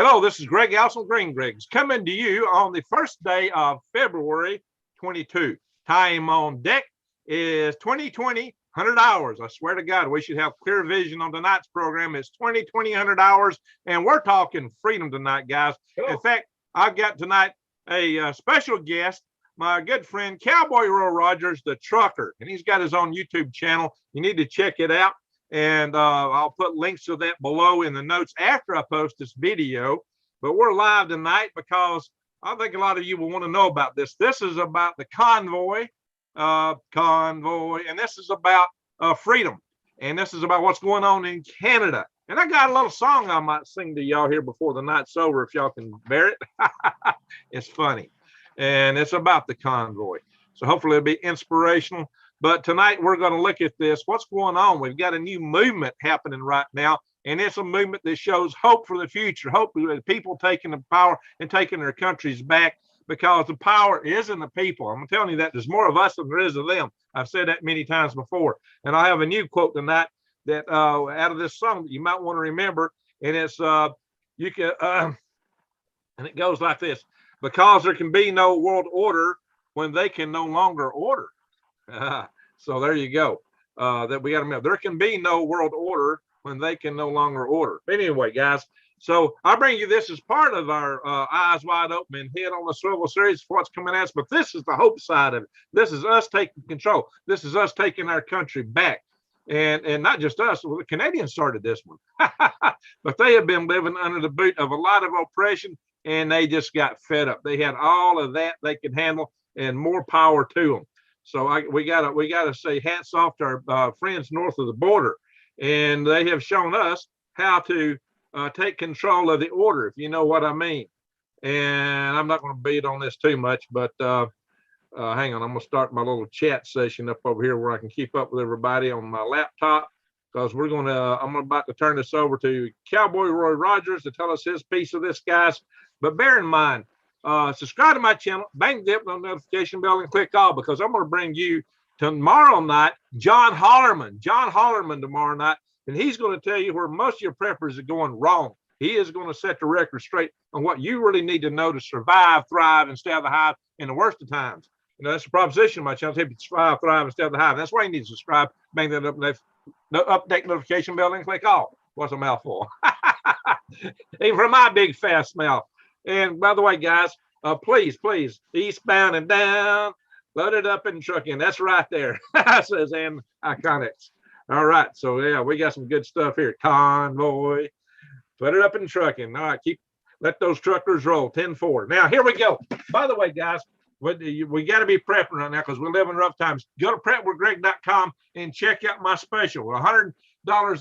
Hello, this is Greg Alson Green Greg's coming to you on the first day of February 22. Time on deck is 2020, 100 hours. I swear to God, we should have clear vision on tonight's program. It's 2020, 100 hours, and we're talking freedom tonight, guys. Cool. In fact, I've got tonight a special guest, my good friend Cowboy Rogers, the trucker, and he's got his own YouTube channel. You need to check it out. And I'll put links to that below in the notes after I post this video. But we're live tonight because I think a lot of you will want to know about this. This is about the convoy, and this is about freedom. And this is about what's going on in Canada. And I got a little song I might sing to y'all here before the night's over, if y'all can bear it. It's funny. And it's about the convoy. So hopefully it'll be inspirational. But tonight we're going to look at this. What's going on? We've got a new movement happening right now, and it's a movement that shows hope for the future, hope for people taking the power and taking their countries back, because the power is in the people. I'm telling you that there's more of us than there is of them. I've said that many times before. And I have a new quote tonight that out of this song that you might want to remember, and it's and it goes like this: because there can be no world order when they can no longer order. So there you go. That we got to remember. There can be no world order when they can no longer order. But anyway, guys, so I bring you this as part of our Eyes Wide Open and Head on the Swivel series for what's coming at us. But this is the hope side of it. This is us taking control. This is us taking our country back. And not just us. Well, the Canadians started this one. But they have been living under the boot of a lot of oppression, and they just got fed up. They had all of that they could handle and more power to them. So we gotta say hats off to our friends north of the border, and they have shown us how to take control of the order, if you know what I mean. And I'm not going to beat on this too much, but hang on, I'm going to start my little chat session up over here where I can keep up with everybody on my laptop, because I'm about to turn this over to Cowboy Rogers to tell us his piece of this, guys. But bear in mind, subscribe to my channel, bang the notification bell, and click all, because I'm going to bring you tomorrow night John Hollerman tomorrow night, and he's going to tell you where most of your preppers are going wrong. He is going to set the record straight on what you really need to know to survive, thrive, and stay out of the hive in the worst of times. You know, that's the proposition of my channel: help you survive, thrive, and stay out of the hive. That's why you need to subscribe, bang that update notification bell, and click all. What's a mouthful? Even from my big fast mouth. And by the way, guys, please, eastbound and down, load it up in trucking. That's right there. Says and Iconics. All right. So yeah, we got some good stuff here. Convoy. Put it up in trucking. All right. Let those truckers roll. 10-4. Now here we go. By the way, guys, we got to be prepping right now because we live in rough times. Go to prepwithgreg.com and check out my special. $100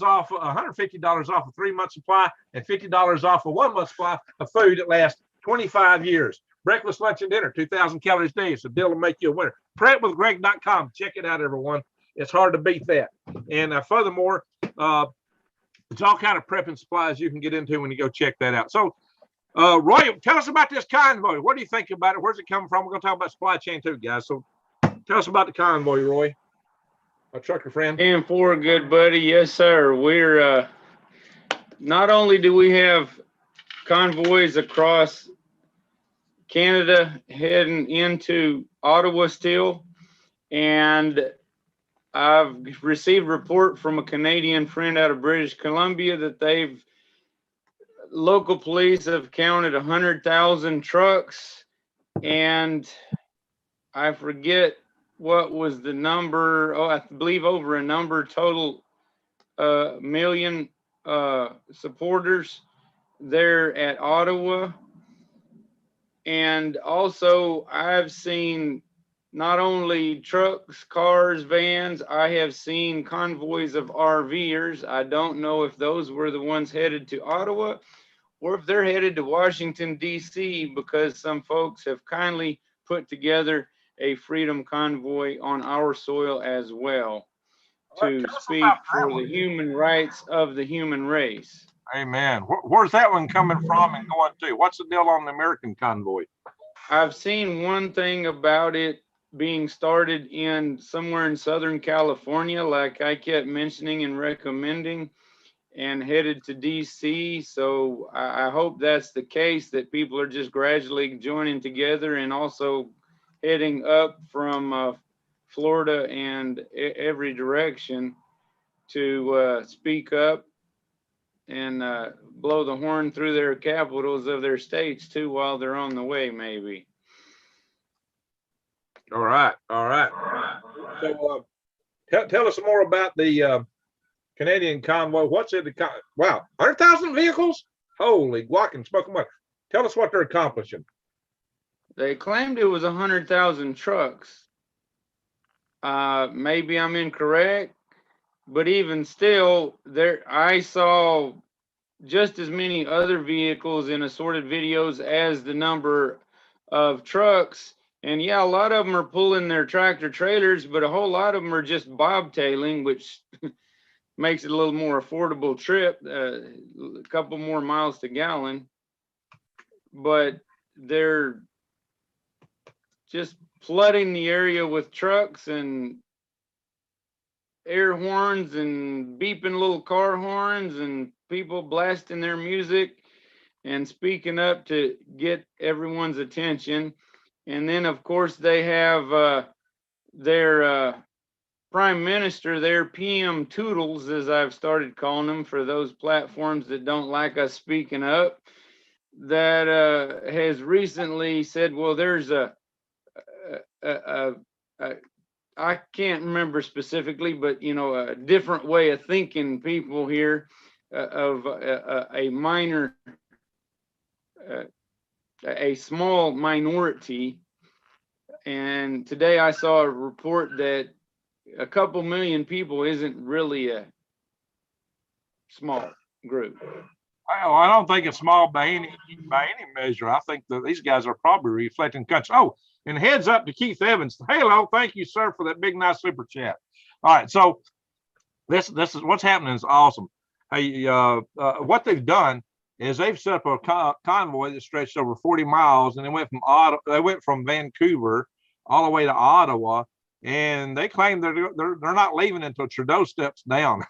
off, $150 off a 3-month supply, and $50 off a 1-month supply of food that lasts 25 years. Breakfast, lunch, and dinner, 2,000 calories a day. It's a deal to make you a winner. Prepwithgreg.com. Check it out, everyone. It's hard to beat that. And furthermore, it's all kind of prepping supplies you can get into when you go check that out. So, Roy, tell us about this convoy. What do you think about it? Where's it coming from? We're going to talk about supply chain too, guys. So tell us about the convoy, Roy. My trucker friend. And for a good buddy, yes, sir. We're not only do we have convoys across Canada heading into Ottawa still, and I've received a report from a Canadian friend out of British Columbia that local police have counted 100,000 trucks, and I forget what was the number. Oh, I believe over a number total million supporters there at Ottawa. And also I've seen not only trucks, cars, vans, I have seen convoys of RVers. I don't know if those were the ones headed to Ottawa or if they're headed to Washington, D.C., because some folks have kindly put together a freedom convoy on our soil as well to speak for the human rights of the human race. Amen. Where's that one coming from and going to? What's the deal on the American convoy? I've seen one thing about it being started in somewhere in Southern California, like I kept mentioning and recommending. and headed to DC. So I hope that's the case, that people are just gradually joining together and also heading up from Florida and every direction to speak up and blow the horn through their capitals of their states too while they're on the way, maybe. All right. All right. So tell us more about the Canadian convoy. What's it? Wow, 100,000 vehicles? Holy guac and smoke 'em up. Tell us what they're accomplishing. They claimed it was 100,000 trucks. Maybe I'm incorrect, but even still, I saw just as many other vehicles in assorted videos as the number of trucks. And yeah, a lot of them are pulling their tractor trailers, but a whole lot of them are just bobtailing, which makes it a little more affordable trip, a couple more miles to gallon. But they're just flooding the area with trucks and air horns and beeping little car horns and people blasting their music and speaking up to get everyone's attention. And then, of course, they have their prime minister, their PM Toodles, as I've started calling them for those platforms that don't like us speaking up, that has recently said, well, there's I can't remember specifically, but you know, a different way of thinking people here of a minor, a small minority. And today I saw a report that a couple million people isn't really a small group. Well, I don't think it's small by any measure. I think that these guys are probably reflecting country. Oh, and heads up to Keith Evans. Hello, thank you, sir, for that big nice super chat. All right, so this is what's happening is awesome. Hey, what they've done is they've set up a convoy that stretched over 40 miles, and they went from Vancouver all the way to Ottawa, and they claim they're not leaving until Trudeau steps down.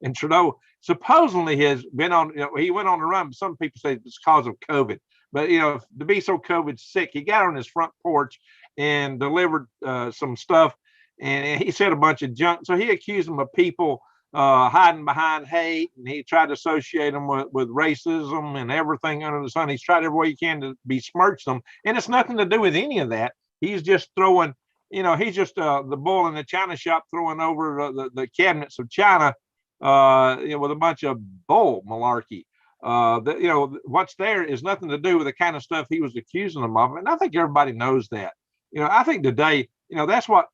And Trudeau supposedly has been on, he went on the run, but some people say it's because of COVID. But, to be so COVID sick, he got on his front porch and delivered some stuff, and he said a bunch of junk. So he accused them of people hiding behind hate, and he tried to associate them with racism and everything under the sun. He's tried every way he can to besmirch them, and it's nothing to do with any of that. He's just throwing, he's just the bull in the china shop throwing over the cabinets of China, with a bunch of bull malarkey. What's there is nothing to do with the kind of stuff he was accusing them of. And I think everybody knows that. I think today, that's what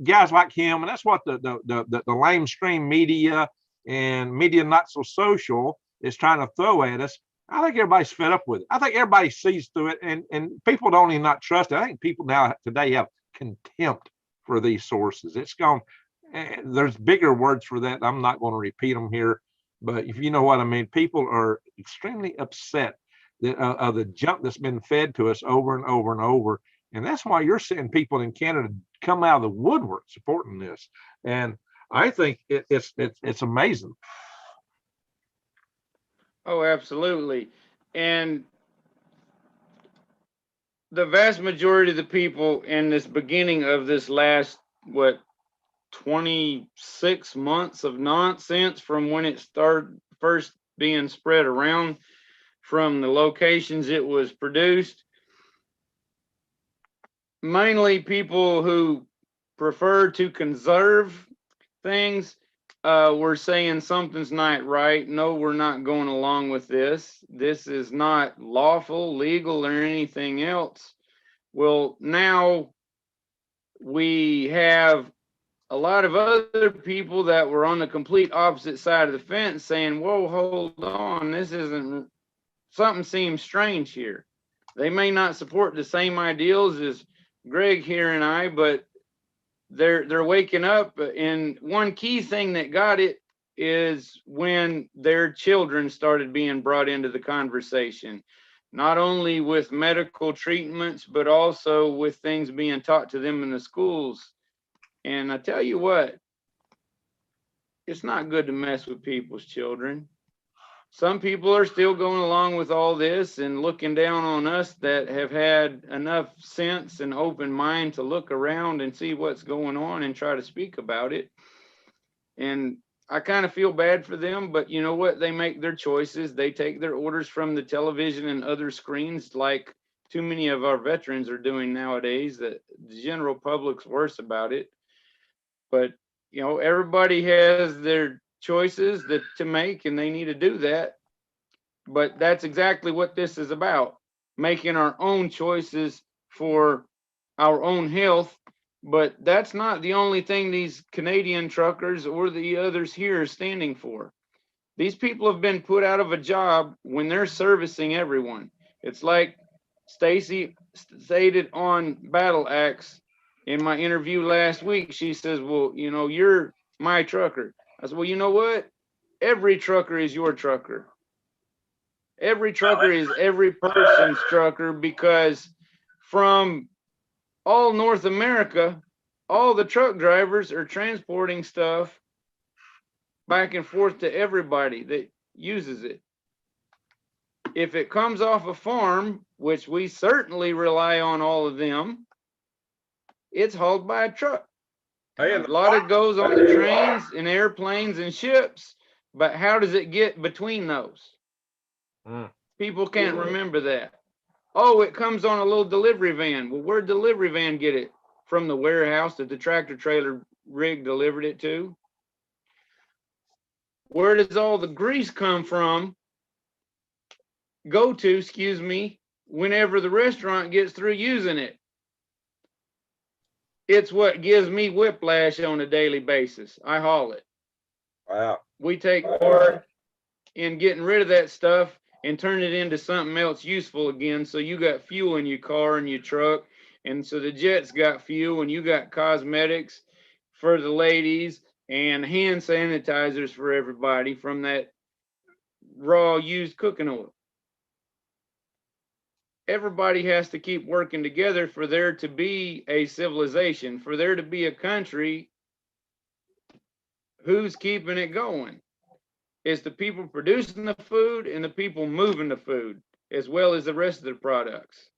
guys like him, and that's what the lamestream media and media not so social is trying to throw at us. I think everybody's fed up with it. I think everybody sees through it, and people don't even not trust it. I think people now today have contempt for these sources. It's gone. There's bigger words for that. I'm not going to repeat them here, but if you know what I mean, people are extremely upset of the junk that's been fed to us over and over and over. And that's why you're seeing people in Canada come out of the woodwork supporting this. And I think it's amazing. Oh, absolutely. And the vast majority of the people in this beginning of this last, 26 months of nonsense from when it started first being spread around from the locations it was produced, mainly people who prefer to conserve things were saying something's not right. No, we're not going along with this. This is not lawful, legal, or anything else. Well, now we have a lot of other people that were on the complete opposite side of the fence saying, whoa, hold on, this isn't, something seems strange here. They may not support the same ideals as Greg here and I, but they're waking up. And one key thing that got it is when their children started being brought into the conversation, not only with medical treatments, but also with things being taught to them in the schools. And I tell you what, it's not good to mess with people's children. Some people are still going along with all this and looking down on us that have had enough sense and open mind to look around and see what's going on and try to speak about it. And I kind of feel bad for them, but you know what? They make their choices. They take their orders from the television and other screens, like too many of our veterans are doing nowadays. That the general public's worse about it. But you know, everybody has their choices that to make, and they need to do that. But that's exactly what this is about, making our own choices for our own health. But that's not the only thing these Canadian truckers or the others here are standing for. These people have been put out of a job when they're servicing everyone. It's like Stacy stated on Battle Axe in my interview last week. She says, well, you know, you're my trucker. I said, well, you know what? Every trucker is your trucker. Every trucker is every person's trucker, because from all North America, all the truck drivers are transporting stuff back and forth to everybody that uses it. If it comes off a farm, which we certainly rely on all of them, it's hauled by a truck. Hey, A lot of it goes on the trains and airplanes and ships, but how does it get between those? People can't remember that. Oh, it comes on a little delivery van. Well, where'd delivery van get it? From the warehouse that the tractor trailer rig delivered it to? Where does all the grease come from? Go to, excuse me, whenever the restaurant gets through using it. It's what gives me whiplash on a daily basis. I haul it. Wow. We take part in getting rid of that stuff and turn it into something else useful again. So you got fuel in your car and your truck. And so the jet's got fuel, and you got cosmetics for the ladies and hand sanitizers for everybody from that raw used cooking oil. Everybody has to keep working together for there to be a civilization, for there to be a country. Who's keeping it going? It's the people producing the food and the people moving the food, as well as the rest of the products.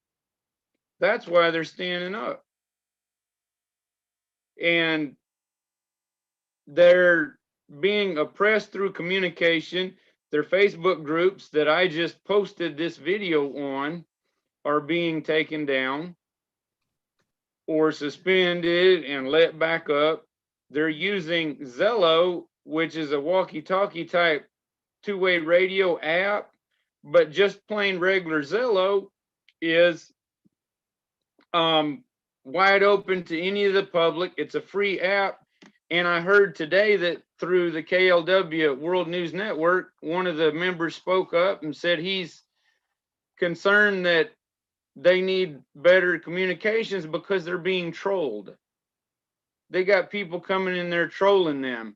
That's why they're standing up. And they're being oppressed through communication. Their Facebook groups that I just posted this video on are being taken down or suspended and let back up. They're using Zello, which is a walkie-talkie type two-way radio app, but just plain regular Zello is wide open to any of the public. It's a free app. And I heard today that through the KLW World News Network, one of the members spoke up and said he's concerned that they need better communications because they're being trolled. They got people coming in there trolling them.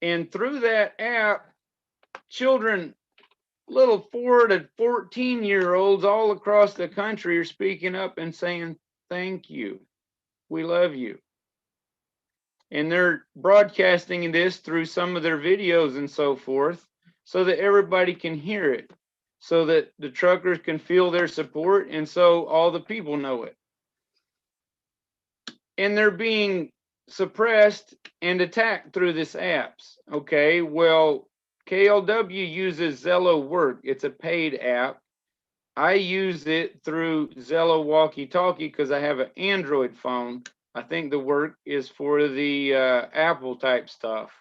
And through that app, children, little 4 to 14-year-olds all across the country are speaking up and saying, thank you. We love you. And they're broadcasting this through some of their videos and so forth so that everybody can hear it, so that the truckers can feel their support, and so all the people know it. And they're being suppressed and attacked through this apps. Okay, well, KLW uses Zello Work. It's a paid app. I use it through Zello Walkie Talkie because I have an Android phone. I think the Work is for the Apple type stuff.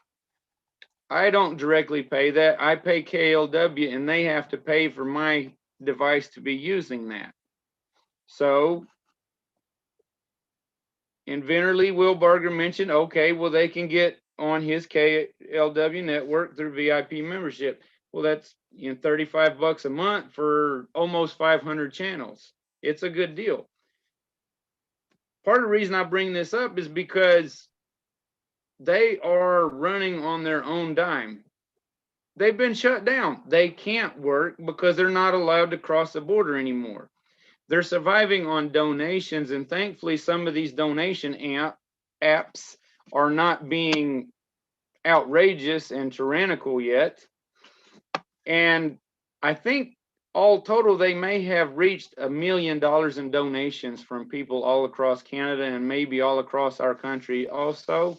I don't directly pay that. I pay KLW, and they have to pay for my device to be using that. So Inventor Lee Wilbarger mentioned, okay, well, they can get on his KLW network through VIP membership. Well, that's $35 a month for almost 500 channels. It's a good deal. Part of the reason I bring this up is because they are running on their own dime. They've been shut down. They can't work because they're not allowed to cross the border anymore. They're surviving on donations, and thankfully some of these donation apps are not being outrageous and tyrannical yet. And I think all total, they may have reached $1 million in donations from people all across Canada and maybe all across our country also.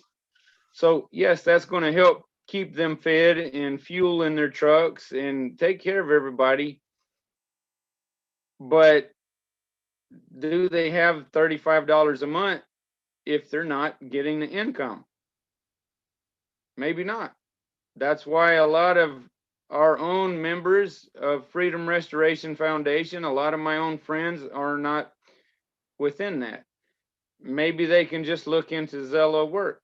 So yes, that's going to help keep them fed and fuel in their trucks and take care of everybody. But do they have $35 a month if they're not getting the income? Maybe not. That's why a lot of our own members of Freedom Restoration Foundation, a lot of my own friends are not within that. Maybe they can just look into Zello work.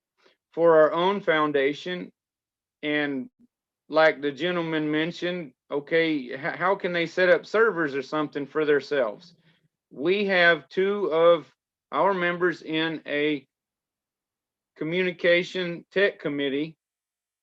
For our own foundation, and like the gentleman mentioned, okay, how can they set up servers or something for themselves? We have 2 of our members in a communication tech committee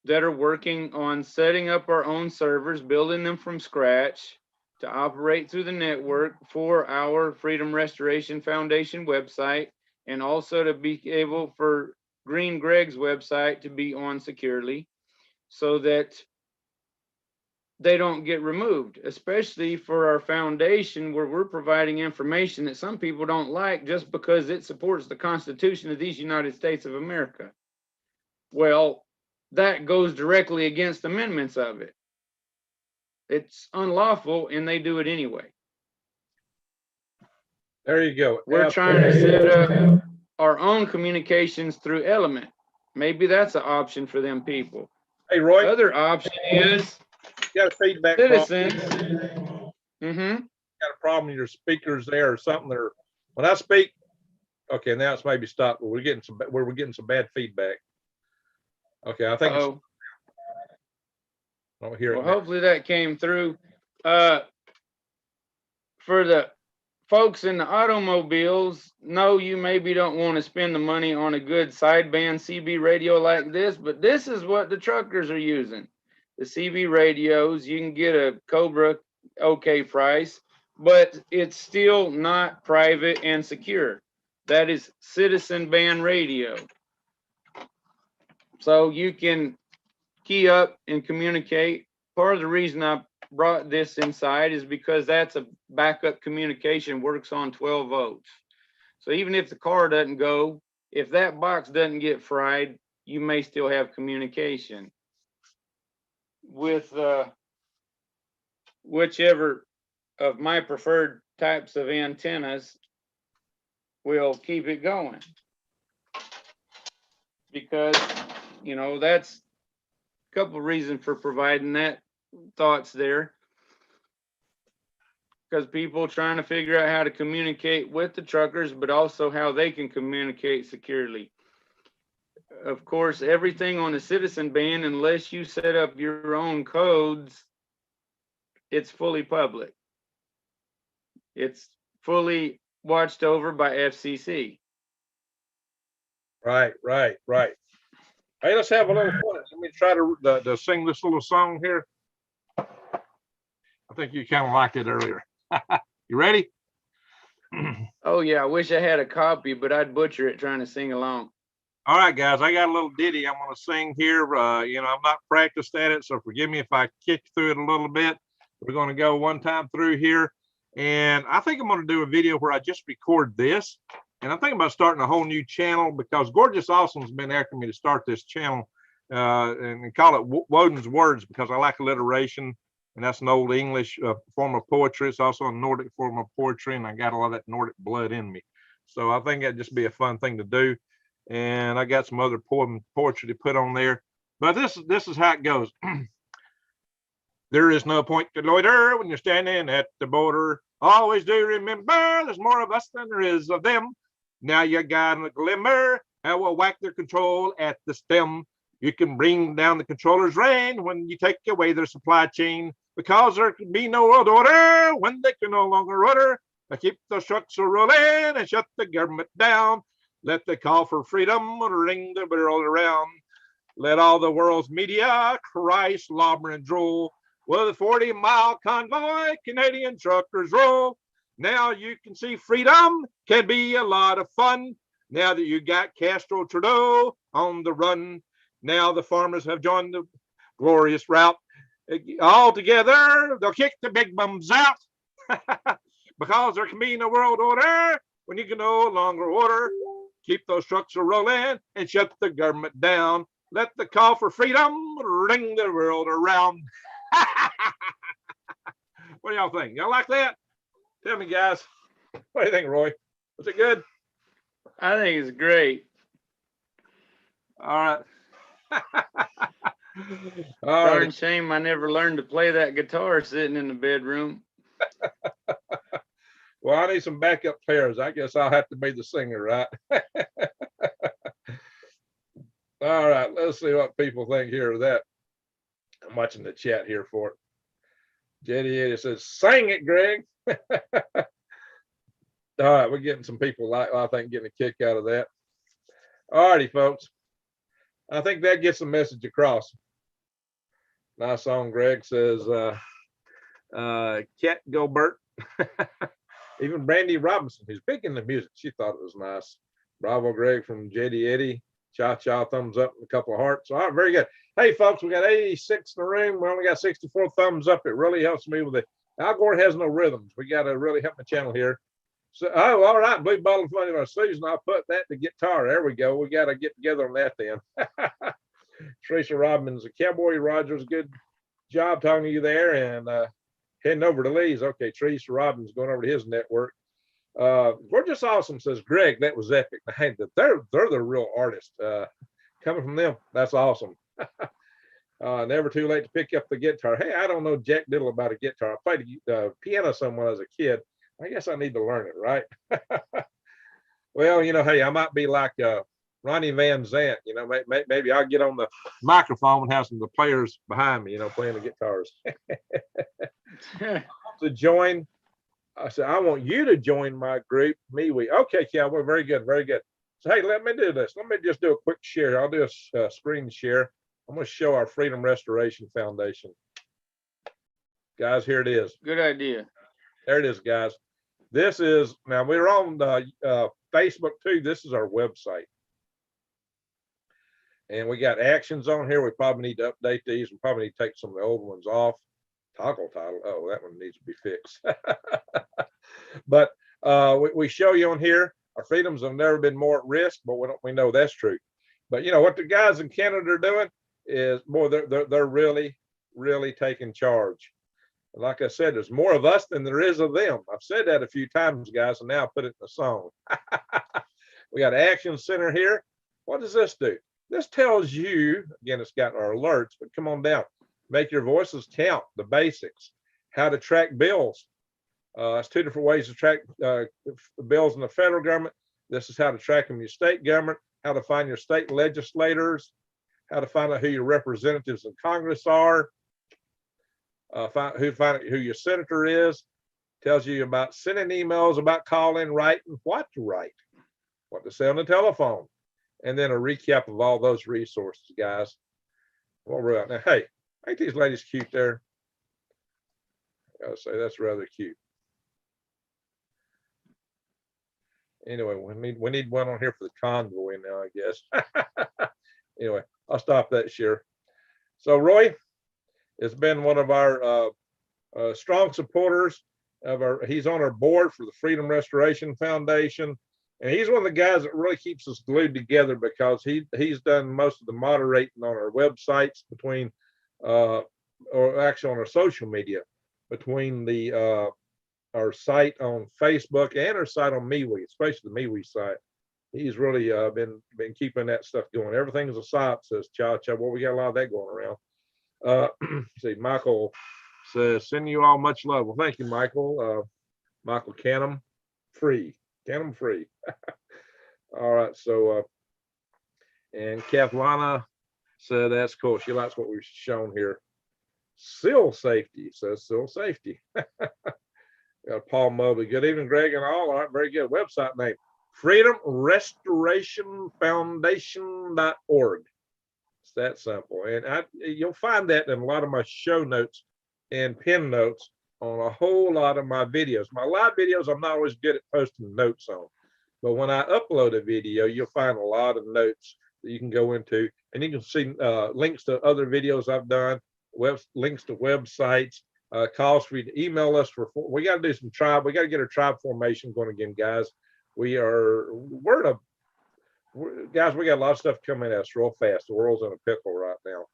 that are working on setting up our own servers, building them from scratch to operate through the network for our Freedom Restoration Foundation website, and also to be able for Green Greg's website to be on securely so that they don't get removed, especially for our foundation where we're providing information that some people don't like just because it supports the Constitution of these United States of America. Well, that goes directly against amendments of it. It's unlawful and they do it anyway. There you go. We're trying to set up our own communications through Element. Maybe that's an option for them people. Hey, Roy. Other option is You got a feedback citizens. Got a problem with your speakers there or something there. When I speak, okay, now it's maybe stopped, but we're getting some bad feedback. Okay, I think it's, I don't hear it. Well, hopefully that came through. For the folks in the automobiles, no, you maybe don't want to spend the money on a good sideband CB radio like this, but this is what the truckers are using. The CB radios, you can get a Cobra okay price, but it's still not private and secure. That is citizen band radio. So you can key up and communicate. Part of the reason I brought this inside is because that's a backup communication, works on 12 volts. So even if the car doesn't go, if that box doesn't get fried, you may still have communication with whichever of my preferred types of antennas will keep it going. Because, you know, that's a couple of reasons for providing that thoughts there. Because people trying to figure out how to communicate with the truckers, but also how they can communicate securely. Of course, everything on the citizen band, unless you set up your own codes, it's fully public. It's fully watched over by FCC. Right. Hey, let's have a little fun. Let me try to sing this little song here. I think you kind of liked it earlier. You ready? Oh yeah, I wish I had a copy, but I'd butcher it trying to sing along. All right, guys, I got a little ditty I'm going to sing here. You know, I'm not practiced at it, so forgive me if I kick through it a little bit. We're going to go one time through here, and I think I'm going to do a video where I just record this, and I'm thinking about starting a whole new channel because Gorgeous Awesome's been asking me to start this channel and call it Woden's Words because I like alliteration, and that's an old English form of poetry. It's also a Nordic form of poetry, and I got a lot of that Nordic blood in me. So I think that'd just be a fun thing to do. And I got some other poetry to put on there, but this is how it goes. There is no point to loiter when you're standing at the border. Always do remember there's more of us than there is of them. Now you got a glimmer and we'll whack their control at the stem. You can bring down the controller's reign when you take away their supply chain, because there can be no world order when they can no longer order. Keep those trucks rolling and shut the government down. Let the call for freedom ring the world around. Let all the world's media cry, slobber, and drool. With a 40-mile convoy, Canadian truckers roll. Now you can see freedom can be a lot of fun. Now that you got Castro Trudeau on the run, Now the farmers have joined the glorious route. All together, they'll kick the big bums out because there can be no world order when you can no longer order. Keep those trucks a rolling and shut the government down. Let the call for freedom ring the world around. What do y'all think? Y'all like that? Tell me, guys. What do you think, Roy? Was it good? I think it's great. All right. Darn shame I never learned to play that guitar sitting in the bedroom. Well, I need some backup players. I guess I'll have to be the singer, right? All right, let's see what people think here of that. I'm watching the chat here for it. JD says, sing it, Greg. All right, we're getting some people, I think, getting a kick out of that. All righty, folks. I think that gets the message across. Nice song, Greg says, Cat Gilbert. Even Brandy Robinson, who's big into music, she thought it was nice. Bravo, Greg, from JD Eddie. Cha-cha, thumbs up, and a couple of hearts. All right, very good. Hey, folks, we got 86 in the room. We only got 64 thumbs up. It really helps me with it. Al Gore has no rhythms. We got to really help the channel here. So, oh, all right, Blue Bottle of Funny about Susan. I'll put that to guitar. There we go. We got to get together on that then. Teresa Robbins, Cowboy Rogers, good job talking to you there. And heading over to Lee's. Okay, Teresa Robbins going over to his network. We're just awesome, says Greg. That was epic. Hey, they're the real artists. Coming from them, that's awesome. Never too late to pick up the guitar. Hey, I don't know jack diddle about a guitar. I played piano some when I was a kid. I guess I need to learn it, right? Well, you know, hey, I might be like Ronnie Van Zant. You know, maybe I'll get on the microphone and have some of the players behind me, you know, playing the guitars. To join. I said, I want you to join my group, MeWe. Okay, Cowboy, very good, very good. So, hey, let me do this. Let me just do a quick share. I'll do a screen share. I'm going to show our Freedom Restoration Foundation. Guys, here it is. Good idea. There it is, guys. This is, now we're on the Facebook too. This is our website. And we got actions on here. We probably need to update these. We probably need to take some of the old ones off. Toggle title. Oh, that one needs to be fixed. But we show you on here, our freedoms have never been more at risk, but we know that's true. But you know what the guys in Canada are doing is, boy, they're really, really taking charge. And like I said, there's more of us than there is of them. I've said that a few times, guys, and now I put it in a song. We got Action Center here. What does this do? This tells you, again, it's got our alerts, but come on down. Make your voices count, the basics, how to track bills. It's two different ways to track bills in the federal government. This is how to track them in your state government, how to find your state legislators, how to find out who your representatives in Congress are, find out who your senator is, tells you about sending emails, about calling, writing, what to write, what to say on the telephone, and then a recap of all those resources, guys. Well, we're out now. Hey, ain't these ladies cute there? I gotta say, that's rather cute. Anyway, we need one on here for the convoy now, I guess. Anyway, I'll stop that share. So Roy, it's been one of our strong supporters of our, he's on our board for the Freedom Restoration Foundation. And he's one of the guys that really keeps us glued together, because he's done most of the moderating on our websites between, or actually on our social media, between the our site on Facebook and our site on MeWe, especially the MeWe site. He's really been keeping that stuff going. Everything's a site, says Cha-Cha. Well, we got a lot of that going around. See, Michael says, send you all much love. Well, thank you, Michael. Michael Canham, free. Canham free. All right, so and Kathlana said that's cool. She likes what we've shown here. SEAL safety, says SEAL safety. Got Paul Mobley. Good evening, Greg and all. All right, very good. Website name, Freedom Restoration Foundation.org. It's that simple. And you'll find that in a lot of my show notes and pin notes on a whole lot of my videos. My live videos, I'm not always good at posting notes on. But when I upload a video, you'll find a lot of notes that you can go into, and you can see links to other videos I've done, links to websites, calls for you to email us. We got to do some tribe. We got to get our tribe formation going again, guys. Guys, we got a lot of stuff coming at us real fast. The world's in a pickle right now,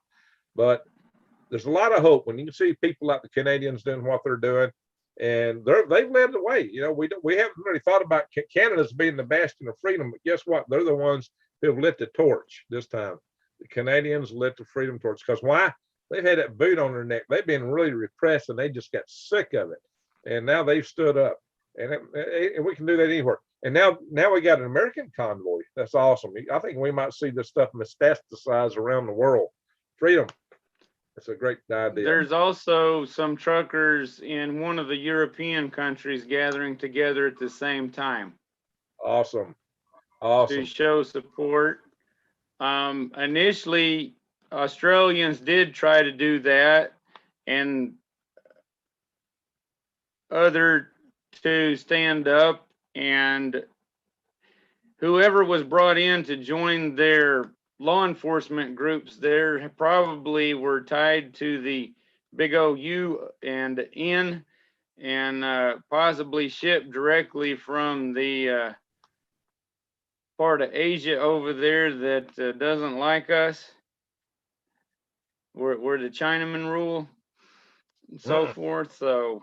but there's a lot of hope when you can see people like the Canadians doing what they're doing, and they've led the way. You know, we haven't really thought about Canada's being the bastion of freedom, but guess what? They're the ones who have lit the torch this time. The Canadians lit the freedom torch, because why? They've had that boot on their neck. They've been really repressed, and they just got sick of it. And now they've stood up, and we can do that anywhere. And now we got an American convoy. That's awesome. I think we might see this stuff metastasized around the world. Freedom. It's a great idea. There's also some truckers in one of the European countries gathering together at the same time. Awesome. Awesome. To show support. Initially, Australians did try to do that, and other to stand up, and whoever was brought in to join their law enforcement groups there probably were tied to the big OU and N, and possibly shipped directly from the part of Asia over there that doesn't like us, where the Chinamen rule and so forth. So,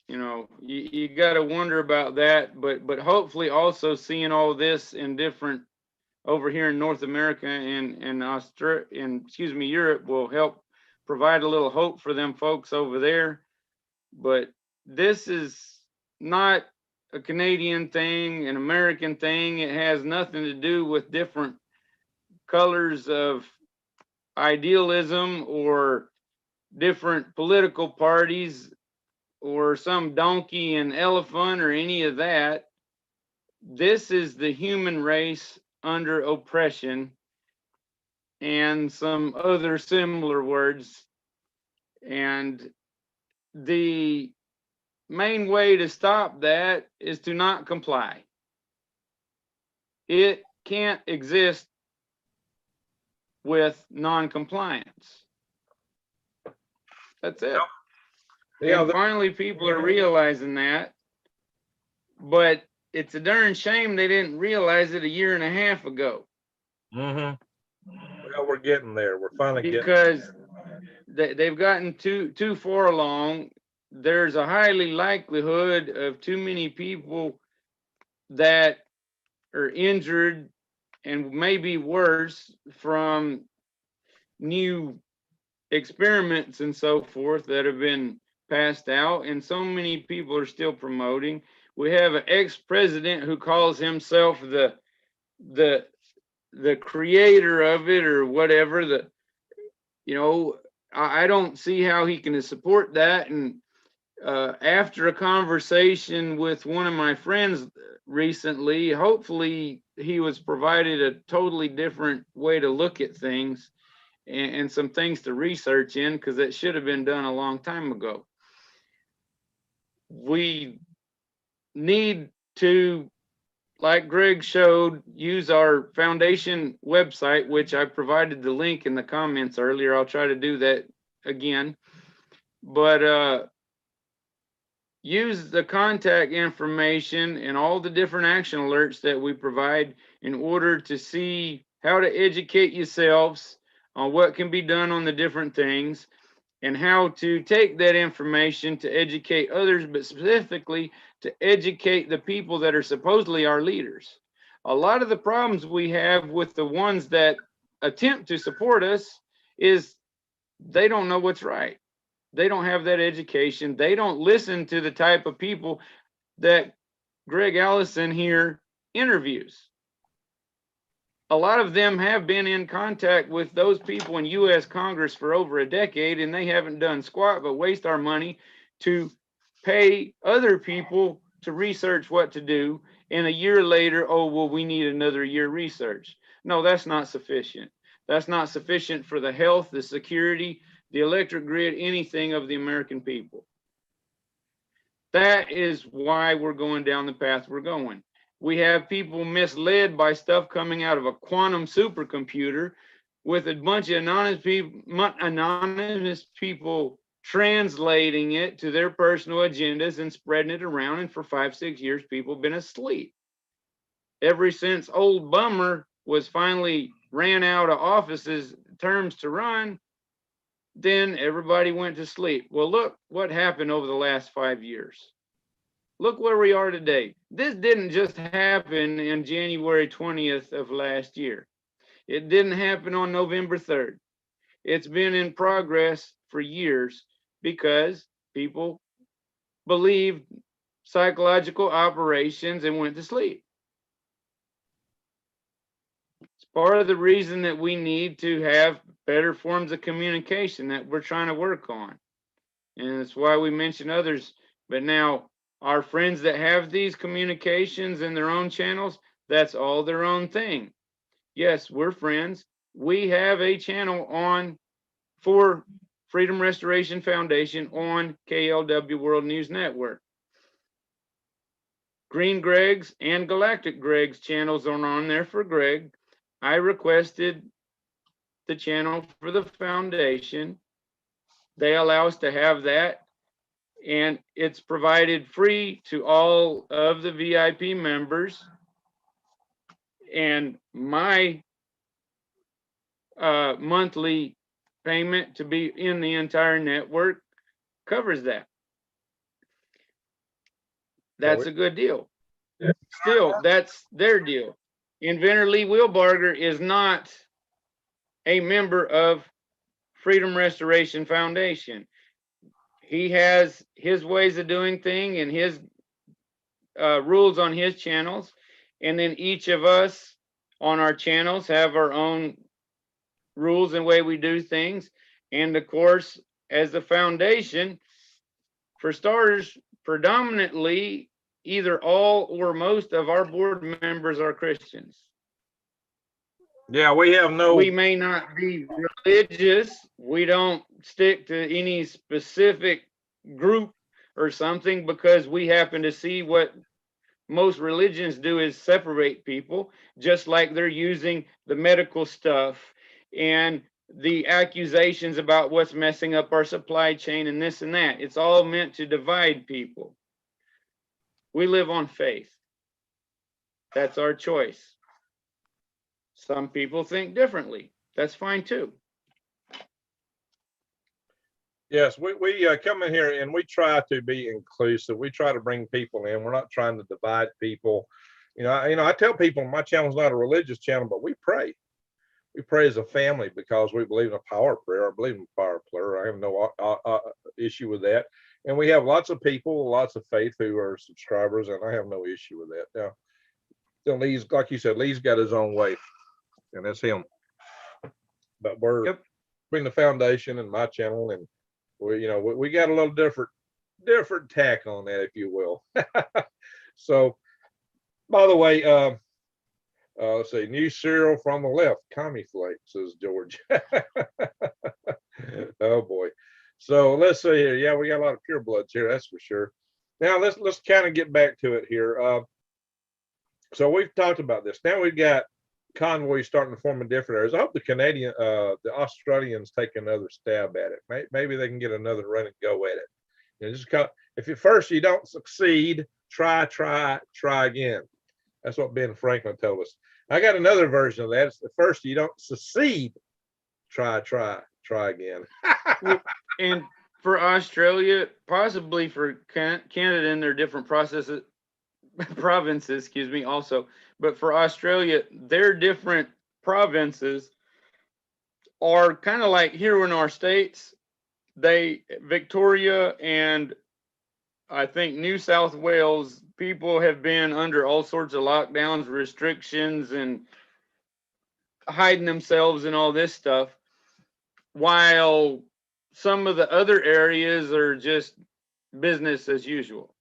you know, you got to wonder about that, but hopefully also seeing all this in different over here in North America and Australia and Europe will help provide a little hope for them folks over there. But this is not a Canadian thing, an American thing. It has nothing to do with different colors of idealism or different political parties or some donkey and elephant or any of that. This is the human race under oppression, and some other similar words. And the main way to stop that is to not comply. It can't exist with non-compliance. That's it. Yeah, and finally people are realizing that, but it's a darn shame they didn't realize it a year and a half ago. Well, we're getting there. We're finally getting because they've gotten too far along. There's a highly likelihood of too many people that are injured and maybe worse from new experiments and so forth that have been passed out, and so many people are still promoting. We have an ex-president who calls himself the creator of it or whatever. I don't see how he can support that. And after a conversation with one of my friends recently, hopefully he was provided a totally different way to look at things and some things to research in, because it should have been done a long time ago. We need to, like Greg showed, use our foundation website, which I provided the link in the comments earlier. I'll try to do that again. But use the contact information and all the different action alerts that we provide in order to see how to educate yourselves on what can be done on the different things, and how to take that information to educate others, but specifically to educate the people that are supposedly our leaders. A lot of the problems we have with the ones that attempt to support us is they don't know what's right. They don't have that education. They don't listen to the type of people that Greg Allison here interviews. A lot of them have been in contact with those people in U.S. Congress for over a decade, and they haven't done squat but waste our money to pay other people to research what to do. And a year later, oh, well, we need another year research. No, that's not sufficient. That's not sufficient for the health, the security, the electric grid, anything of the American people. That is why we're going down the path we're going. We have people misled by stuff coming out of a quantum supercomputer with a bunch of anonymous people translating it to their personal agendas and spreading it around. And for 5-6 years, people have been asleep. Ever since old Bummer was finally ran out of office's terms to run, then everybody went to sleep. Well, look what happened over the last 5 years. Look where we are today. This didn't just happen in January 20th of last year. It didn't happen on November 3rd. It's been in progress for years because people believed psychological operations and went to sleep. It's part of the reason that we need to have better forms of communication that we're trying to work on. And that's why we mention others. But now, our friends that have these communications in their own channels, that's all their own thing. Yes, we're friends. We have a channel on for Freedom Restoration Foundation on KLW World News Network. Green Greg's and Galactic Greg's channels are on there for Greg. I requested the channel for the foundation. They allow us to have that. And it's provided free to all of the VIP members. And my monthly payment to be in the entire network covers that. That's a good deal. Still, that's their deal. Inventor Lee Wilbarger is not a member of Freedom Restoration Foundation. He has his ways of doing things and his rules on his channels. And then each of us on our channels have our own rules and way we do things. And of course, as the foundation, for starters, predominantly, either all or most of our board members are Christians. Yeah, we have no. We may not be religious. We don't stick to any specific group or something because we happen to see what most religions do is separate people, just like they're using the medical stuff and the accusations about what's messing up our supply chain and this and that. It's all meant to divide people. We live on faith. That's our choice. Some people think differently. That's fine too. Yes, we come in here and we try to be inclusive. We try to bring people in. We're not trying to divide people. I tell people my channel is not a religious channel, but we pray. We pray as a family because we believe in the power of prayer. I believe in the power of prayer. I have no issue with that. And we have lots of people, lots of faith who are subscribers, and I have no issue with that. Now, Lee's, like you said, Lee's got his own way, and that's him. But we're between the foundation and my channel, and we got a little different tack on that, if you will. So, by the way, let's see, new cereal from the left, Commie Flake, says George. Oh boy. So let's see here. Yeah, we got a lot of pure bloods here, that's for sure. Now let's kind of get back to it here. So we've talked about this. Now we've got convoys starting to form in different areas. I hope the Australians take another stab at it. Maybe they can get another run and go at it. Just if at first you don't succeed, try again. That's what Ben Franklin told us. I got another version of that. It's the first you don't succeed, try again. And for Australia, possibly for Canada and their different provinces, also. But for Australia, their different provinces are kind of like here in our states. Victoria and I think New South Wales, people have been under all sorts of lockdowns, restrictions, and hiding themselves and all this stuff, while some of the other areas are just business as usual.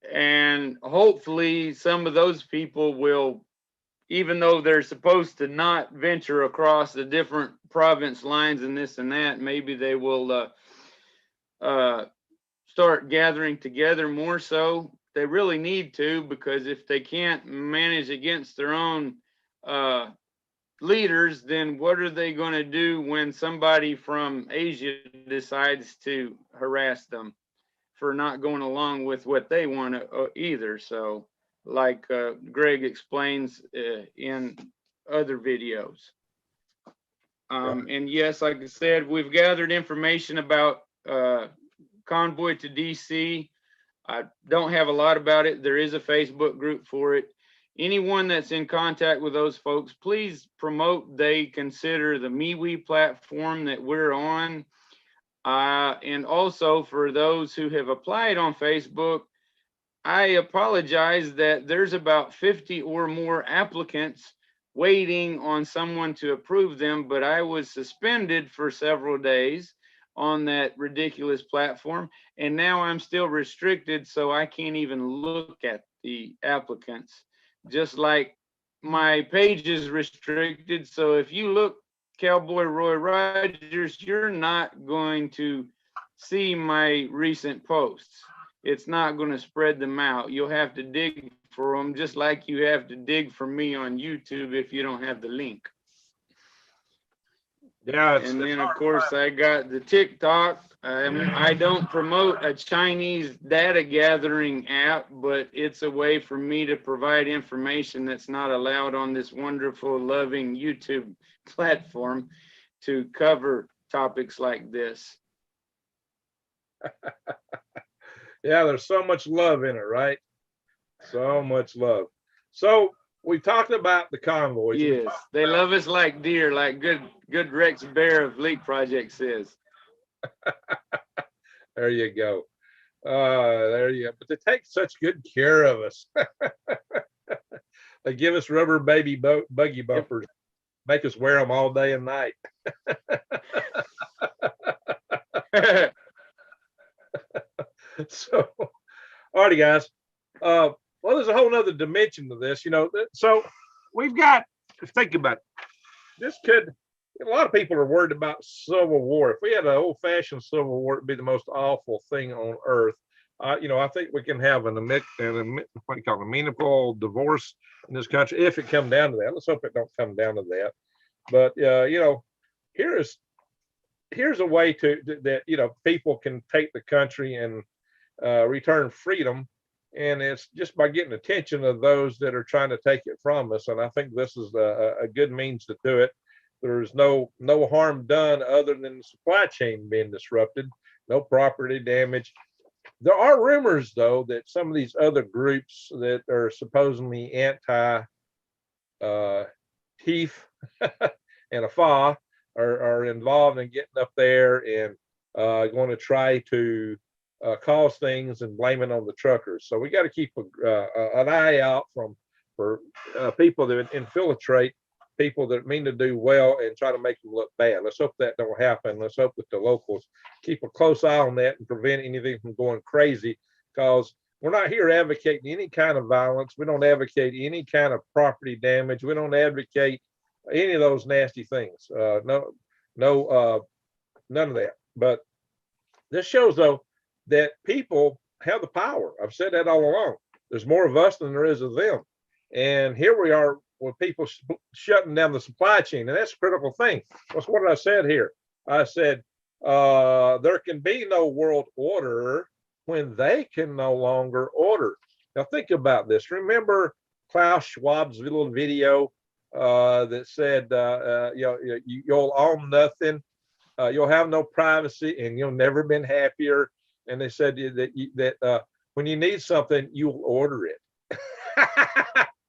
And hopefully some of those people will, even though they're supposed to not venture across the different province lines and this and that, maybe they will start gathering together more so they really need to, because if they can't manage against their own leaders, then what are they going to do when somebody from Asia decides to harass them for not going along with what they want either? So, like Greg explains in other videos. And yes, like I said, we've gathered information about Convoy to DC. I don't have a lot about it. There is a Facebook group for it. Anyone that's in contact with those folks, please promote they consider the MeWe platform that we're on. And also for those who have applied on Facebook, I apologize that there's about 50 or more applicants waiting on someone to approve them, but I was suspended for several days on that ridiculous platform, and now I'm still restricted, so I can't even look at the applicants. Just like my page is restricted, so if you look Cowboy Roy Rogers, you're not going to see my recent posts. It's not going to spread them out. You'll have to dig for them, just like you have to dig for me on YouTube if you don't have the link. Yeah, and then of course I got the TikTok. I don't promote a Chinese data gathering app, but it's a way for me to provide information that's not allowed on this wonderful, loving YouTube platform to cover topics like this. Yeah, there's so much love in it, right? So much love. So we talked about the convoys. Yes, they love us like deer, like good Rex Bear of Leak Project says. There you go. There you go. But they take such good care of us. They give us rubber baby buggy bumpers, make us wear them all day and night. So, all righty, guys. Well, there's a whole nother dimension to this, you know. So we've got to think about it. This could, a lot of people are worried about civil war. If we had an old-fashioned civil war, it'd be the most awful thing on earth. You know, I think we can have an amenable divorce in this country if it comes down to that. Let's hope it don't come down to that. But you know, here's a way that you know people can take the country and return freedom, and it's just by getting attention of those that are trying to take it from us. And I think this is a good means to do it. There's no harm done other than the supply chain being disrupted, no property damage. There are rumors, though, that some of these other groups that are supposedly anti-TIF and AFA are involved in getting up there and going to try to cause things and blame it on the truckers. So we got to keep an eye out for people that infiltrate people that mean to do well and try to make them look bad. Let's hope that don't happen. Let's hope that the locals keep a close eye on that and prevent anything from going crazy, because we're not here advocating any kind of violence. We don't advocate any kind of property damage. We don't advocate any of those nasty things. No, none of that. But this shows, though, that people have the power. I've said that all along. There's more of us than there is of them. And here we are with people shutting down the supply chain. And that's a critical thing. That's what I said here. I said, there can be no world order when they can no longer order. Now think about this. Remember Klaus Schwab's little video that said, you'll own nothing, you'll have no privacy, and you'll never been happier. And they said that when you need something, you'll order it.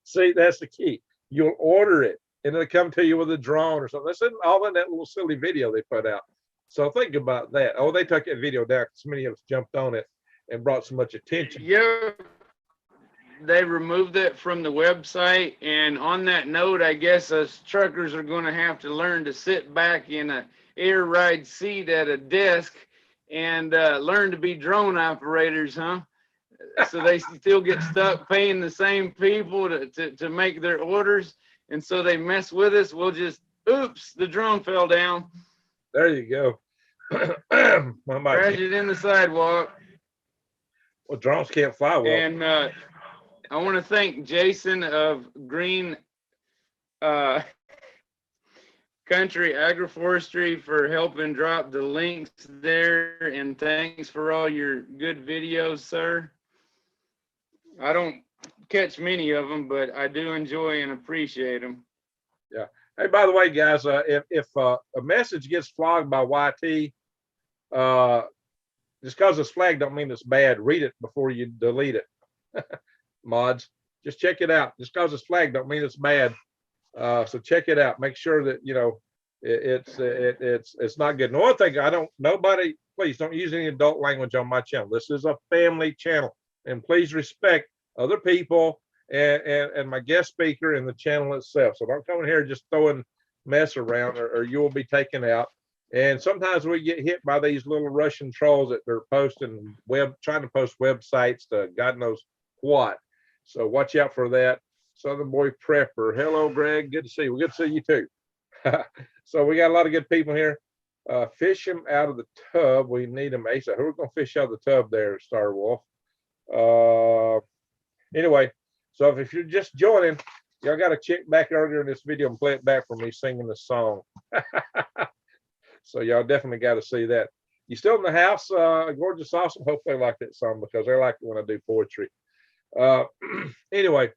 See, that's the key. You'll order it, and it'll come to you with a drone or something. That's all in that little silly video they put out. So think about that. Oh, they took that video down because many of us jumped on it and brought so much attention. Yeah, they removed it from the website. And on that note, I guess us truckers are going to have to learn to sit back in a air ride seat at a desk and learn to be drone operators, huh? So they still get stuck paying the same people to make their orders. And so they mess with us. We'll just, oops, the drone fell down. There you go. Crash it in the sidewalk. Well, drones can't fly well. And I want to thank Jason of Green Country Agroforestry for helping drop the links there. And thanks for all your good videos, sir. I don't catch many of them, but I do enjoy and appreciate them. Yeah. Hey, by the way, guys, if a message gets flagged by YT, just because it's flagged don't mean it's bad. Read it before you delete it. Mods, just check it out. Just because it's flagged don't mean it's bad. So check it out. Make sure that you know it's not good. And one thing, nobody, please don't use any adult language on my channel. This is a family channel, and please respect other people and my guest speaker and the channel itself. So don't come in here just throwing mess around, or you will be taken out. And sometimes we get hit by these little Russian trolls that they're posting trying to post websites to God knows what. So watch out for that. Southern Boy Prepper. Hello, Greg. Good to see you. Good to see you too. So we got a lot of good people here. Fish them out of the tub. We need them ASAP. Who are going to fish out of the tub there, Star Wolf? Anyway, so if you're just joining, y'all got to check back earlier in this video and play it back for me singing the song. So y'all definitely got to see that. You still in the house, Gorgeous Awesome? Hope they like that song because they like it when I do poetry. Anyway,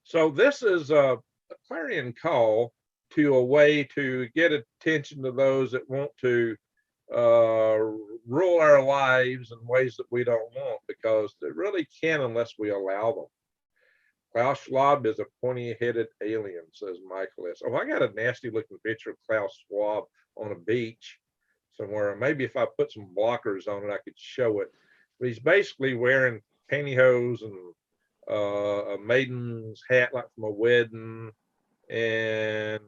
so this is a clarion call to a way to get attention to those that want to rule our lives in ways that we don't want, because they really can unless we allow them. Klaus Schwab is a pointy-headed alien, says Michael S. Oh, I got a nasty-looking picture of Klaus Schwab on a beach somewhere. Maybe if I put some blockers on it, I could show it. But he's basically wearing pantyhose and a maiden's hat, like from a wedding, and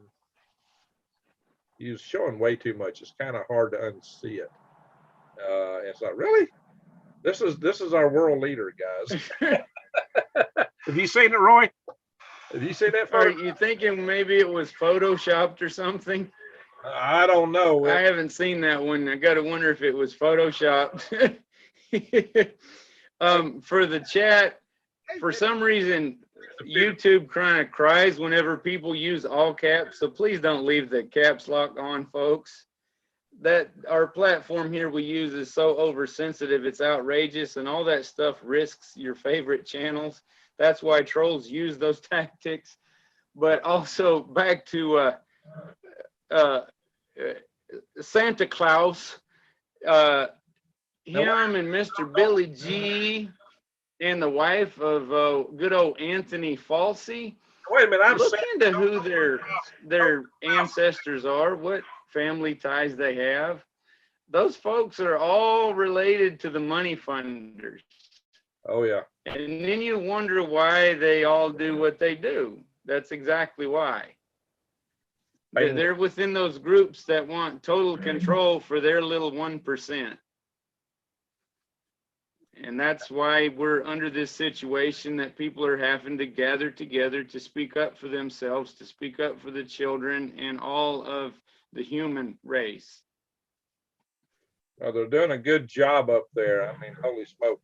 he's showing way too much. It's kind of hard to unsee it. It's like, really? This is our world leader, guys. Have you seen it, Roy? Have you seen that photo? Are you thinking maybe it was photoshopped or something? I don't know. I haven't seen that one. I got to wonder if it was photoshopped. For the chat, for some reason, YouTube kind of cries whenever people use all caps. So please don't leave the caps lock on, folks. That our platform here we use is so oversensitive, it's outrageous, and all that stuff risks your favorite channels. That's why trolls use those tactics. But also back to Santa Claus, him and Mr. Billy G and the wife of good old Anthony Falsey. Wait a minute, look into who their ancestors are, what family ties they have. Those folks are all related to the money funders. Oh yeah. And then you wonder why they all do what they do. That's exactly why. They're within those groups that want total control for their little 1%. And that's why we're under this situation that people are having to gather together to speak up for themselves, to speak up for the children and all of the human race. Well, they're doing a good job up there. I mean, holy smoke.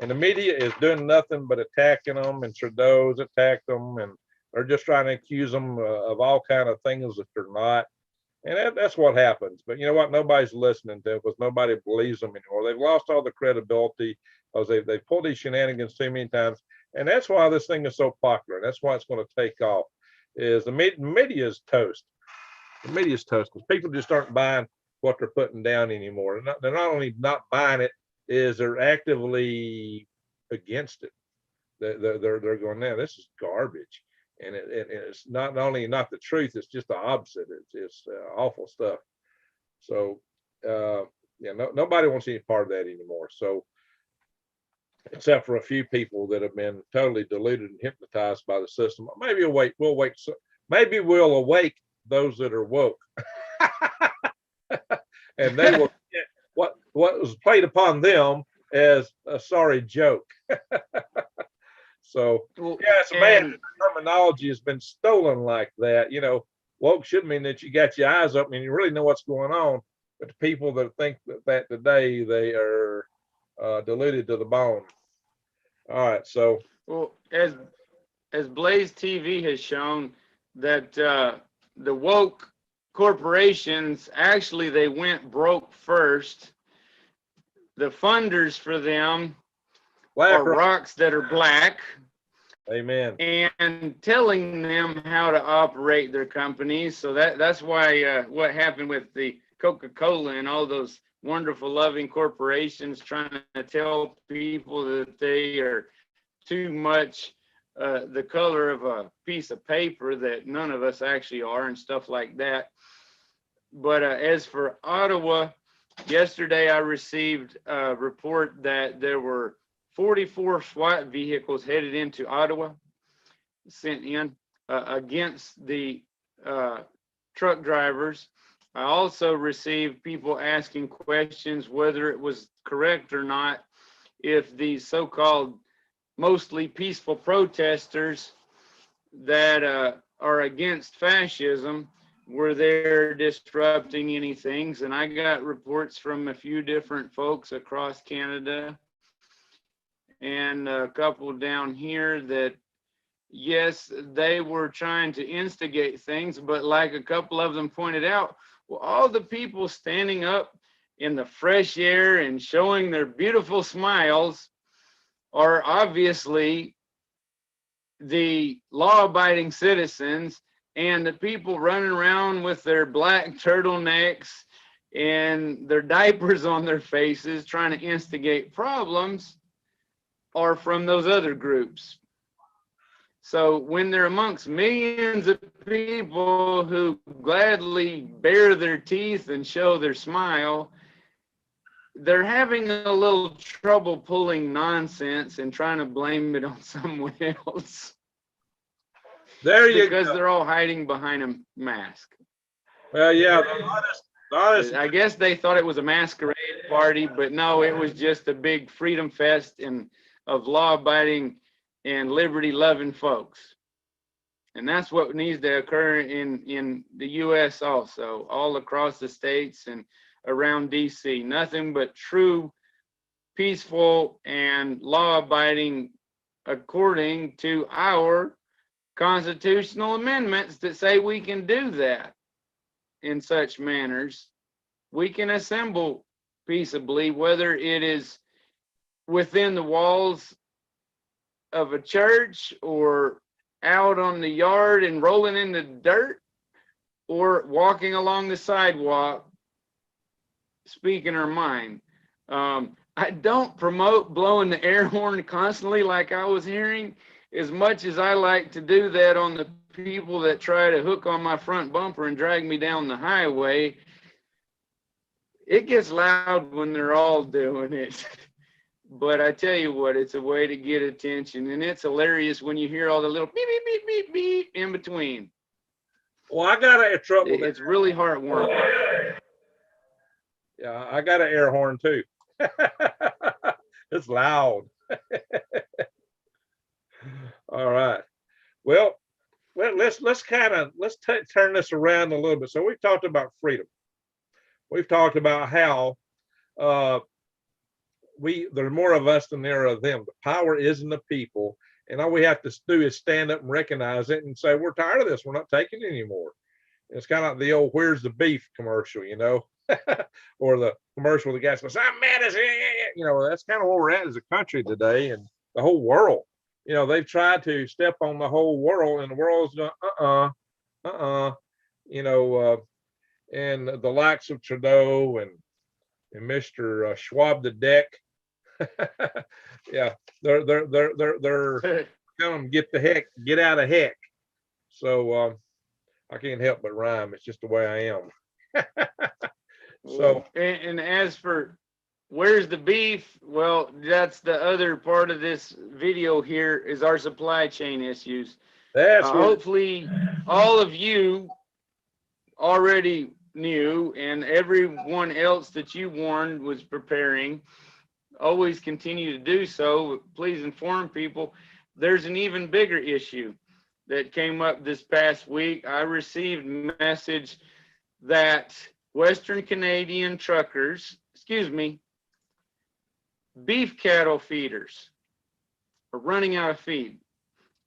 And the media is doing nothing but attacking them, and Trudeau's attacked them, and they're just trying to accuse them of all kind of things that they're not. And that's what happens. But you know what? Nobody's listening to them because nobody believes them anymore. They've lost all the credibility because they've pulled these shenanigans too many times. And that's why this thing is so popular. And that's why it's going to take off. Is the media is toast. The media is toast because people just aren't buying what they're putting down anymore. They're not only not buying it, is they're actively against it. They're going, now this is garbage. And it's not only not the truth, it's just the opposite. It's awful stuff. So yeah, nobody wants any part of that anymore. So except for a few people that have been totally deluded and hypnotized by the system. Maybe we'll wait. Maybe we'll awake those that are woke, and they will get what was played upon them as a sorry joke. So yeah, it's bad that terminology has been stolen like that. You know, woke should mean that you got your eyes open and you really know what's going on. But the people that think that today, they are diluted to the bone. All right, so Well, as Blaze TV has shown, that the woke corporations, actually they went broke first. The funders for them are rocks that are black. Amen. And telling them how to operate their companies. So that's why what happened with the Coca-Cola and all those wonderful, loving corporations trying to tell people that they are too much the color of a piece of paper, that none of us actually are, and stuff like that. But as for Ottawa, yesterday I received a report that there were 44 SWAT vehicles headed into Ottawa, sent in against the truck drivers. I also received people asking questions whether it was correct or not if these so-called mostly peaceful protesters that are against fascism were there disrupting anything. And I got reports from a few different folks across Canada and a couple down here that, yes, they were trying to instigate things, but like a couple of them pointed out, well, all the people standing up in the fresh air and showing their beautiful smiles are obviously the law-abiding citizens, and the people running around with their black turtlenecks and their diapers on their faces trying to instigate problems are from those other groups. So when they're amongst millions of people who gladly bare their teeth and show their smile, they're having a little trouble pulling nonsense and trying to blame it on someone else. There you because go. They're all hiding behind a mask. Well, yeah, the honest. I guess they thought it was a masquerade party, but no, it was just a big freedom fest and of law-abiding and liberty-loving folks. And that's what needs to occur in the U.S. also, all across the states and around D.C. Nothing but true, peaceful, and law-abiding according to our constitutional amendments that say we can do that in such manners. We can assemble peaceably, whether it is within the walls of a church or out on the yard and rolling in the dirt, or walking along the sidewalk speaking our mind. I don't promote blowing the air horn constantly like I was hearing, as much as I like to do that on the people that try to hook on my front bumper and drag me down the highway. It gets loud when they're all doing it. But I tell you what, it's a way to get attention, and it's hilarious when you hear all the little beep, beep, beep, beep, beep in between. Well, I got a trouble. It's really heartwarming. Yeah, I got an air horn too. It's loud. All right. Well, let's turn this around a little bit. So we've talked about freedom. We've talked about how there's more of us than there are of them. The power is in the people, and all we have to do is stand up and recognize it and say, we're tired of this. We're not taking it anymore. It's kind of like the old "Where's the beef" commercial, you know, or the commercial where the guy says, "I'm mad as," you know. That's kind of where we're at as a country today, and the whole world. You know, they've tried to step on the whole world, and the world's going, you know, and the likes of Trudeau and Mr. Schwab the Deck. Yeah, they're telling them get out of heck. So I can't help but rhyme. It's just the way I am. So and as for where's the beef, well, that's the other part of this video here, is our supply chain issues. That's hopefully all of you already knew, and everyone else that you warned was preparing. Always continue to do so. Please inform people. There's an even bigger issue that came up this past week. I received a message that Western Canadian truckers, beef cattle feeders are running out of feed.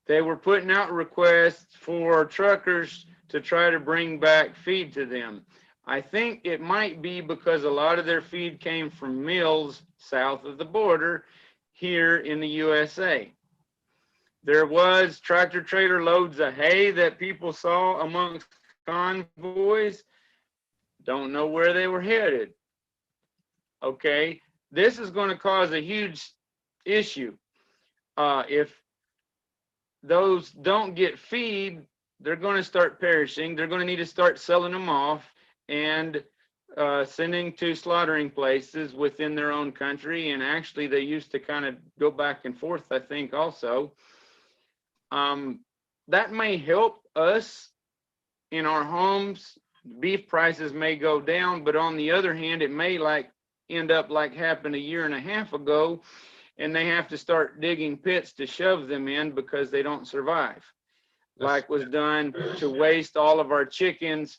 They were putting out requests for truckers to try to bring back feed to them. I think it might be because a lot of their feed came from mills south of the border here in the USA. There was tractor trailer loads of hay that people saw amongst convoys. Don't know where they were headed. Okay, this is going to cause a huge issue. If those don't get feed, they're going to start perishing. They're going to need to start selling them off and sending to slaughtering places within their own country. And actually, they used to kind of go back and forth, I think, also. That may help us in our homes. Beef prices may go down, but on the other hand, it may end up like happened a year and a half ago, and they have to start digging pits to shove them in because they don't survive. Like was done to waste all of our chickens,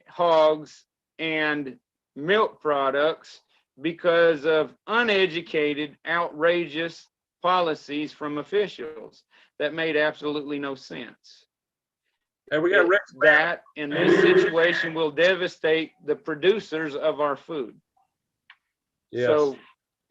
hogs, and milk products because of uneducated, outrageous policies from officials that made absolutely no sense. And we got Rex that in this situation will devastate the producers of our food. Yes. So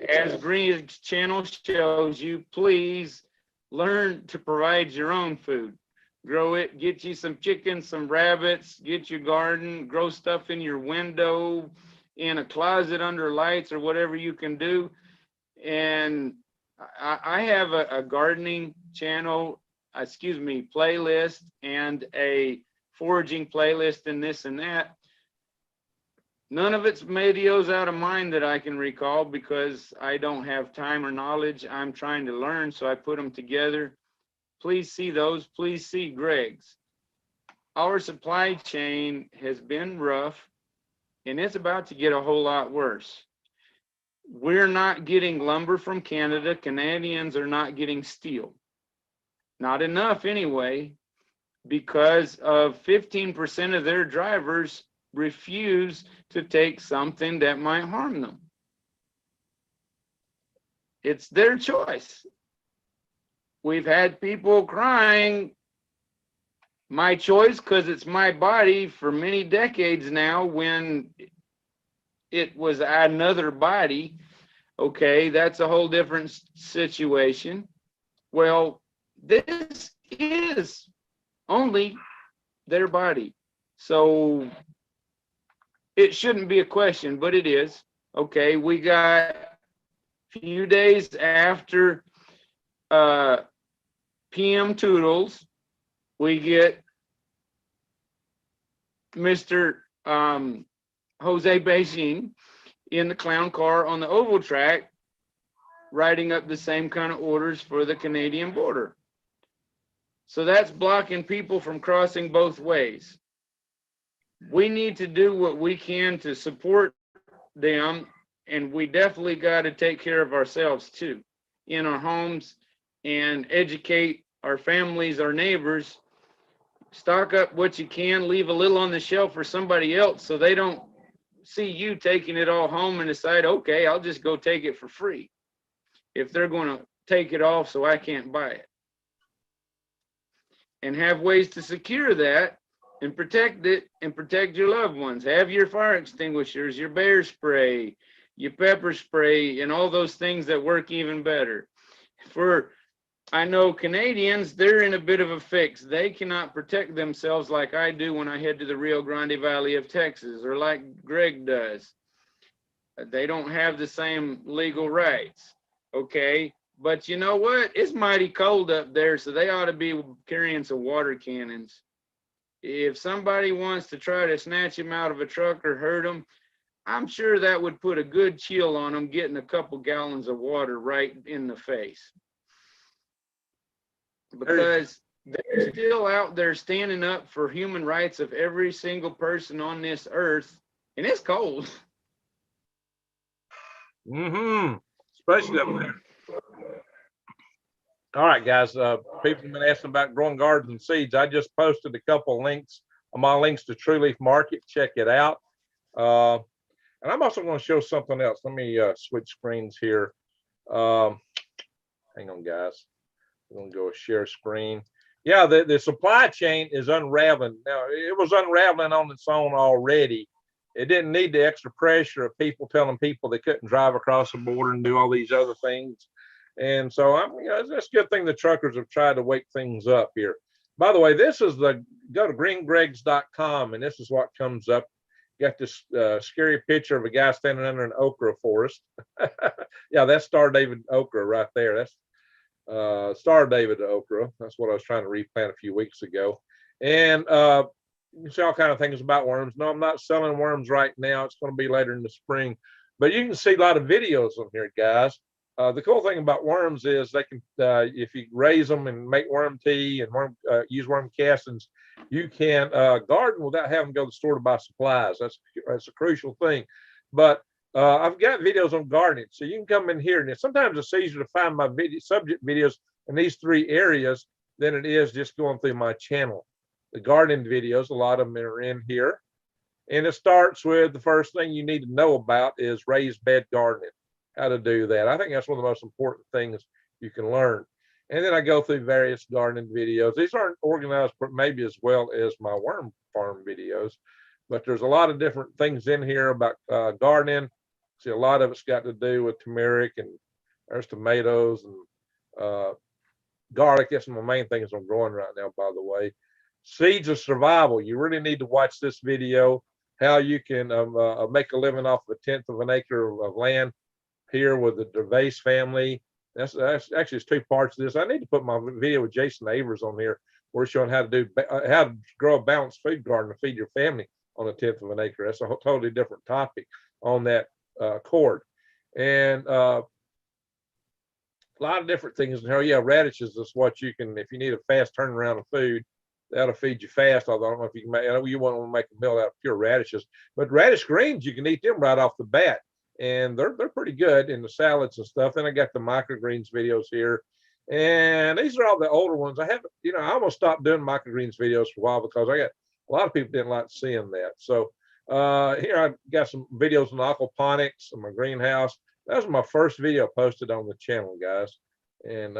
as Green's channel shows you, please learn to provide your own food. Grow it, get you some chickens, some rabbits, get your garden, grow stuff in your window, in a closet under lights or whatever you can do. And I have a gardening channel, playlist, and a foraging playlist and this and that. None of it's videos out of mine that I can recall because I don't have time or knowledge. I'm trying to learn, so I put them together. Please see those. Please see Greg's. Our supply chain has been rough, and it's about to get a whole lot worse. We're not getting lumber from Canada. Canadians are not getting steel. Not enough anyway, because of 15% of their drivers refuse to take something that might harm them. It's their choice. We've had people crying, my choice, because it's my body, for many decades now, when it was another body. Okay, that's a whole different situation. Well, this is only their body. So it shouldn't be a question, but it is. Okay, we got a few days after PM Toodles, we get Mr. Jose Beijing in the clown car on the oval track, writing up the same kind of orders for the Canadian border. So that's blocking people from crossing both ways. We need to do what we can to support them, and we definitely got to take care of ourselves too, in our homes, and educate our families, our neighbors. Stock up what you can, leave a little on the shelf for somebody else so they don't see you taking it all home and decide, okay, I'll just go take it for free, if they're going to take it off so I can't buy it. And have ways to secure that and protect it and protect your loved ones. Have your fire extinguishers, your bear spray, your pepper spray, and all those things that work even better. I know Canadians, they're in a bit of a fix. They cannot protect themselves like I do when I head to the Rio Grande Valley of Texas, or like Greg does. They don't have the same legal rights, okay? But you know what? It's mighty cold up there, so they ought to be carrying some water cannons. If somebody wants to try to snatch him out of a truck or hurt him, I'm sure that would put a good chill on them, getting a couple gallons of water right in the face. Because they're still out there standing up for human rights of every single person on this earth, and it's cold. Especially up there. All right, guys. People have been asking about growing gardens and seeds. I just posted a couple links on my links to True Leaf Market. Check it out. And I'm also going to show something else. Let me switch screens here. Hang on, guys. We're going to go share screen. Yeah, the supply chain is unraveling. Now, it was unraveling on its own already. It didn't need the extra pressure of people telling people they couldn't drive across the border and do all these other things. And so, it's a good thing the truckers have tried to wake things up here. By the way, this is go to greengregs.com, and this is what comes up. You got this scary picture of a guy standing under an okra forest. Yeah, that's Star David okra right there. That's Star David okra. That's what I was trying to replant a few weeks ago. And you can see all kind of things about worms. No, I'm not selling worms right now. It's going to be later in the spring. But you can see a lot of videos on here, guys. The cool thing about worms is they can, if you raise them and make worm tea and use worm castings, you can garden without having to go to the store to buy supplies. That's a crucial thing. But I've got videos on gardening, so you can come in here, and sometimes it's easier to find my subject videos in these 3 areas than it is just going through my channel. The gardening videos, a lot of them are in here, and it starts with the first thing you need to know about is raised bed gardening, how to do that. I think that's one of the most important things you can learn. And then I go through various gardening videos. These aren't organized maybe as well as my worm farm videos, but there's a lot of different things in here about gardening. See, a lot of it's got to do with turmeric, and there's tomatoes and garlic. That's my main things I'm growing right now, by the way. Seeds of survival. You really need to watch this video, how you can make a living off of 1/10 of an acre of land here with the Gervais family. That's actually, it's 2 parts of this. I need to put my video with Jason Avers on here. We're showing how to grow a balanced food garden to feed your family on 1/10 of an acre. That's a totally different topic on that cord. And a lot of different things. Oh yeah, radishes is what you can, if you need a fast turnaround of food, that'll feed you fast. Although I don't know if you can make, I know you want to make a meal out of pure radishes, but radish greens, you can eat them right off the bat, and they're pretty good in the salads and stuff. Then I got the microgreens videos here, and these are all the older ones. I haven't, I almost stopped doing microgreens videos for a while because I got a lot of people didn't like seeing that. So here I got some videos on aquaponics and my greenhouse. That was my first video posted on the channel, guys, in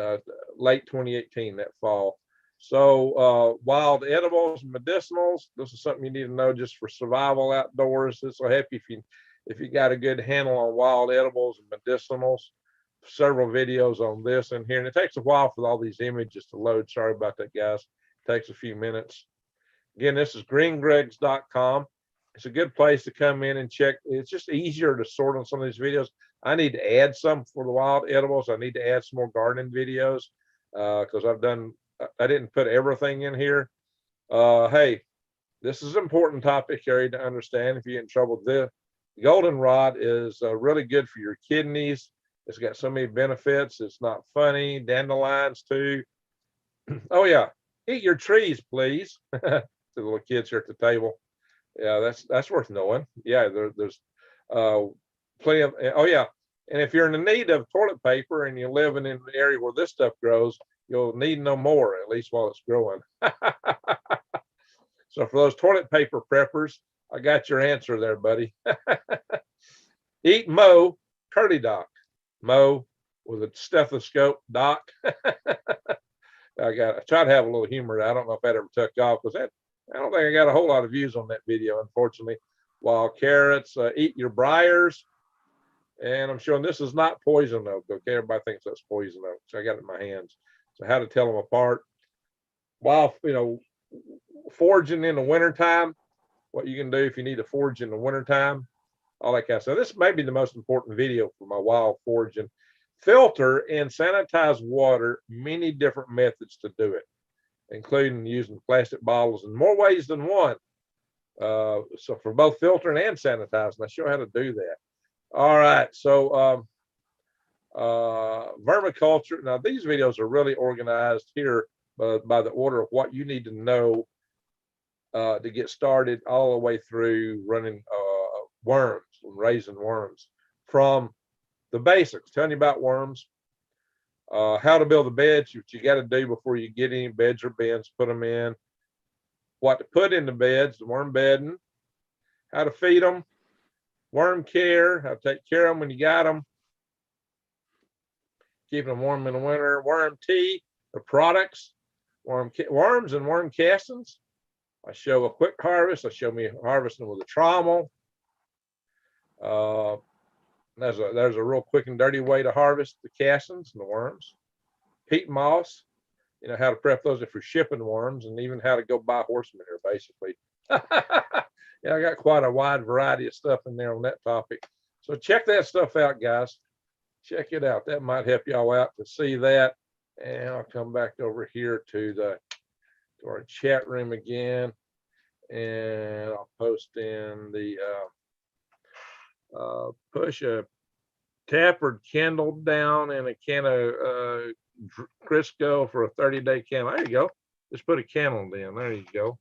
late 2018, that fall. So wild edibles and medicinals, this is something you need to know just for survival outdoors. This will help you if you got a good handle on wild edibles and medicinals. Several videos on this in here, and it takes a while for all these images to load. Sorry about that, guys. It takes a few minutes. Again, this is greengregs.com. It's a good place to come in and check. It's just easier to sort on some of these videos. I need to add some for the wild edibles. I need to add some more gardening videos because I didn't put everything in here. Hey, this is an important topic, Harry, to understand if you get in trouble with this. Goldenrod is really good for your kidneys. It's got so many benefits. It's not funny. Dandelions too. Oh yeah, eat your trees, please. The little kids here at the table. Yeah, that's worth knowing. Yeah, there's plenty of. Oh yeah, and if you're in the need of toilet paper and you're living in an area where this stuff grows, you'll need no more, at least while it's growing. So for those toilet paper preppers, I got your answer there, buddy. Eat Mo, Curly Doc. Mo with a stethoscope, Doc. I try to have a little humor. I don't know if that ever took off because I don't think I got a whole lot of views on that video, unfortunately. Wild carrots, eat your briars. And I'm showing this is not poison oak. Okay, everybody thinks that's poison oak. So I got it in my hands. So how to tell them apart. While, foraging in the wintertime, what you can do if you need to forage in the wintertime, all that kind of stuff. This may be the most important video for my wild foraging. Filter and sanitize water, many different methods to do it, including using plastic bottles in more ways than one. So for both filtering and sanitizing, I show you how to do that. All right, so vermiculture. Now these videos are really organized here by the order of what you need to know to get started all the way through running worms and raising worms, from the basics, telling you about worms, how to build the beds, what you got to do before you get any beds or bins, put them in, what to put in the beds, the worm bedding, how to feed them, worm care, how to take care of them when you got them, keeping them warm in the winter. Worm tea, the products, worms and worm castings. I show a quick harvest. I show me harvesting with a trommel. There's a real quick and dirty way to harvest the castings and the worms. Peat moss, you know, how to prep those if you're shipping worms, and even how to go buy horse manure, basically. Yeah, I got quite a wide variety of stuff in there on that topic. So check that stuff out, guys. Check it out. That might help y'all out to see that. And I'll come back over here to our chat room again, and I'll post in the push a tapered candle down in a can of Crisco for a 30-day candle. There you go. Just put a candle in. There you go.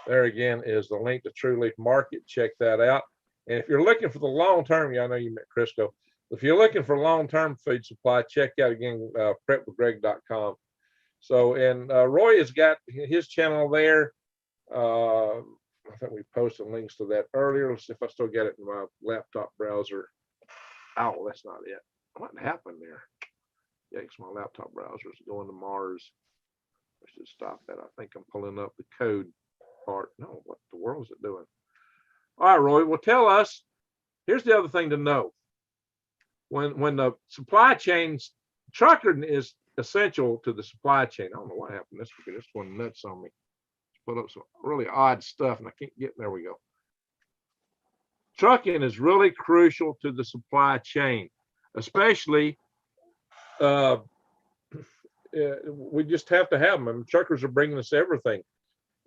There again is the link to True Leaf Market. Check that out. And if you're looking for the long term, yeah, I know you meant Crisco. If you're looking for long-term food supply, check out again prepwithgreg.com. So, and Roy has got his channel there. I think we posted links to that earlier. Let's see if I still got it in my laptop browser. Oh, that's not it. What happened there? Yeah, it's my laptop browser is going to Mars. I should stop that. I think I'm pulling up the code part. No, what the world is it doing? All right, Roy, well, tell us. Here's the other thing to know. When the supply chains, trucking is essential to the supply chain. I don't know what happened. This one nuts on me. Put up some really odd stuff, and I can't get. There we go. Trucking is really crucial to the supply chain, especially. We just have to have them. I mean, truckers are bringing us everything,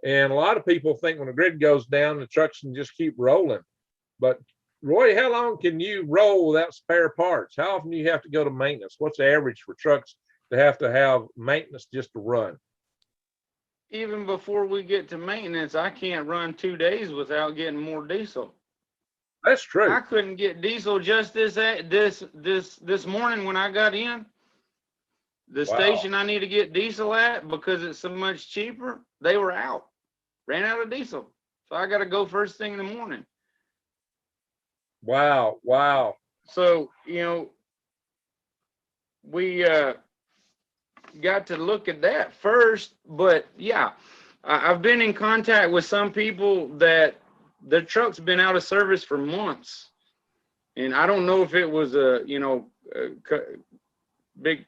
and a lot of people think when the grid goes down, the trucks can just keep rolling. But Roy, how long can you roll without spare parts? How often do you have to go to maintenance? What's the average for trucks to have maintenance just to run? Even before we get to maintenance, I can't run 2 days without getting more diesel. That's true. I couldn't get diesel just this morning when I got in. The station I need to get diesel at, because it's so much cheaper, they were out. Ran out of diesel. So I got to go first thing in the morning. Wow. So, you know, we got to look at that first. But yeah, I've been in contact with some people that their truck's been out of service for months. And I don't know if it was a big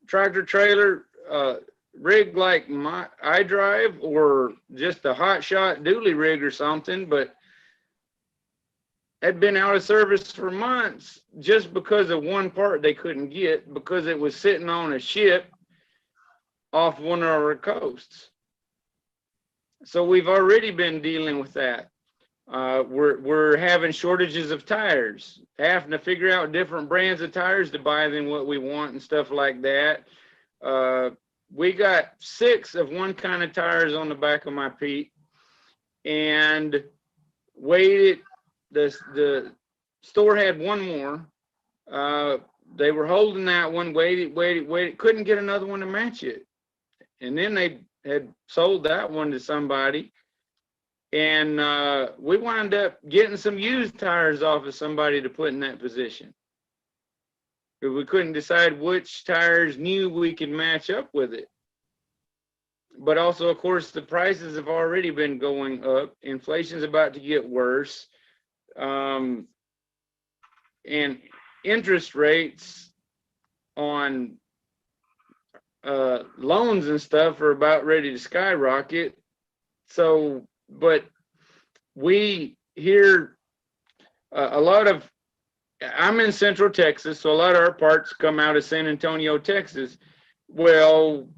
tractor trailer rig like I drive, or just a hot shot dually rig or something, but had been out of service for months just because of one part they couldn't get, because it was sitting on a ship off one of our coasts. So we've already been dealing with that. We're having shortages of tires, having to figure out different brands of tires to buy than what we want and stuff like that. We got 6 of one kind of tires on the back of my Pete, and waited. The store had one more. They were holding that one, waited, couldn't get another one to match it. And then they had sold that one to somebody. And we wound up getting some used tires off of somebody to put in that position. But we couldn't decide which tires new we could match up with it. But also, of course, the prices have already been going up. Inflation's about to get worse. And interest rates on loans and stuff are about ready to skyrocket. So, but we hear a lot of, I'm in Central Texas, so a lot of our parts come out of San Antonio, Texas. Well,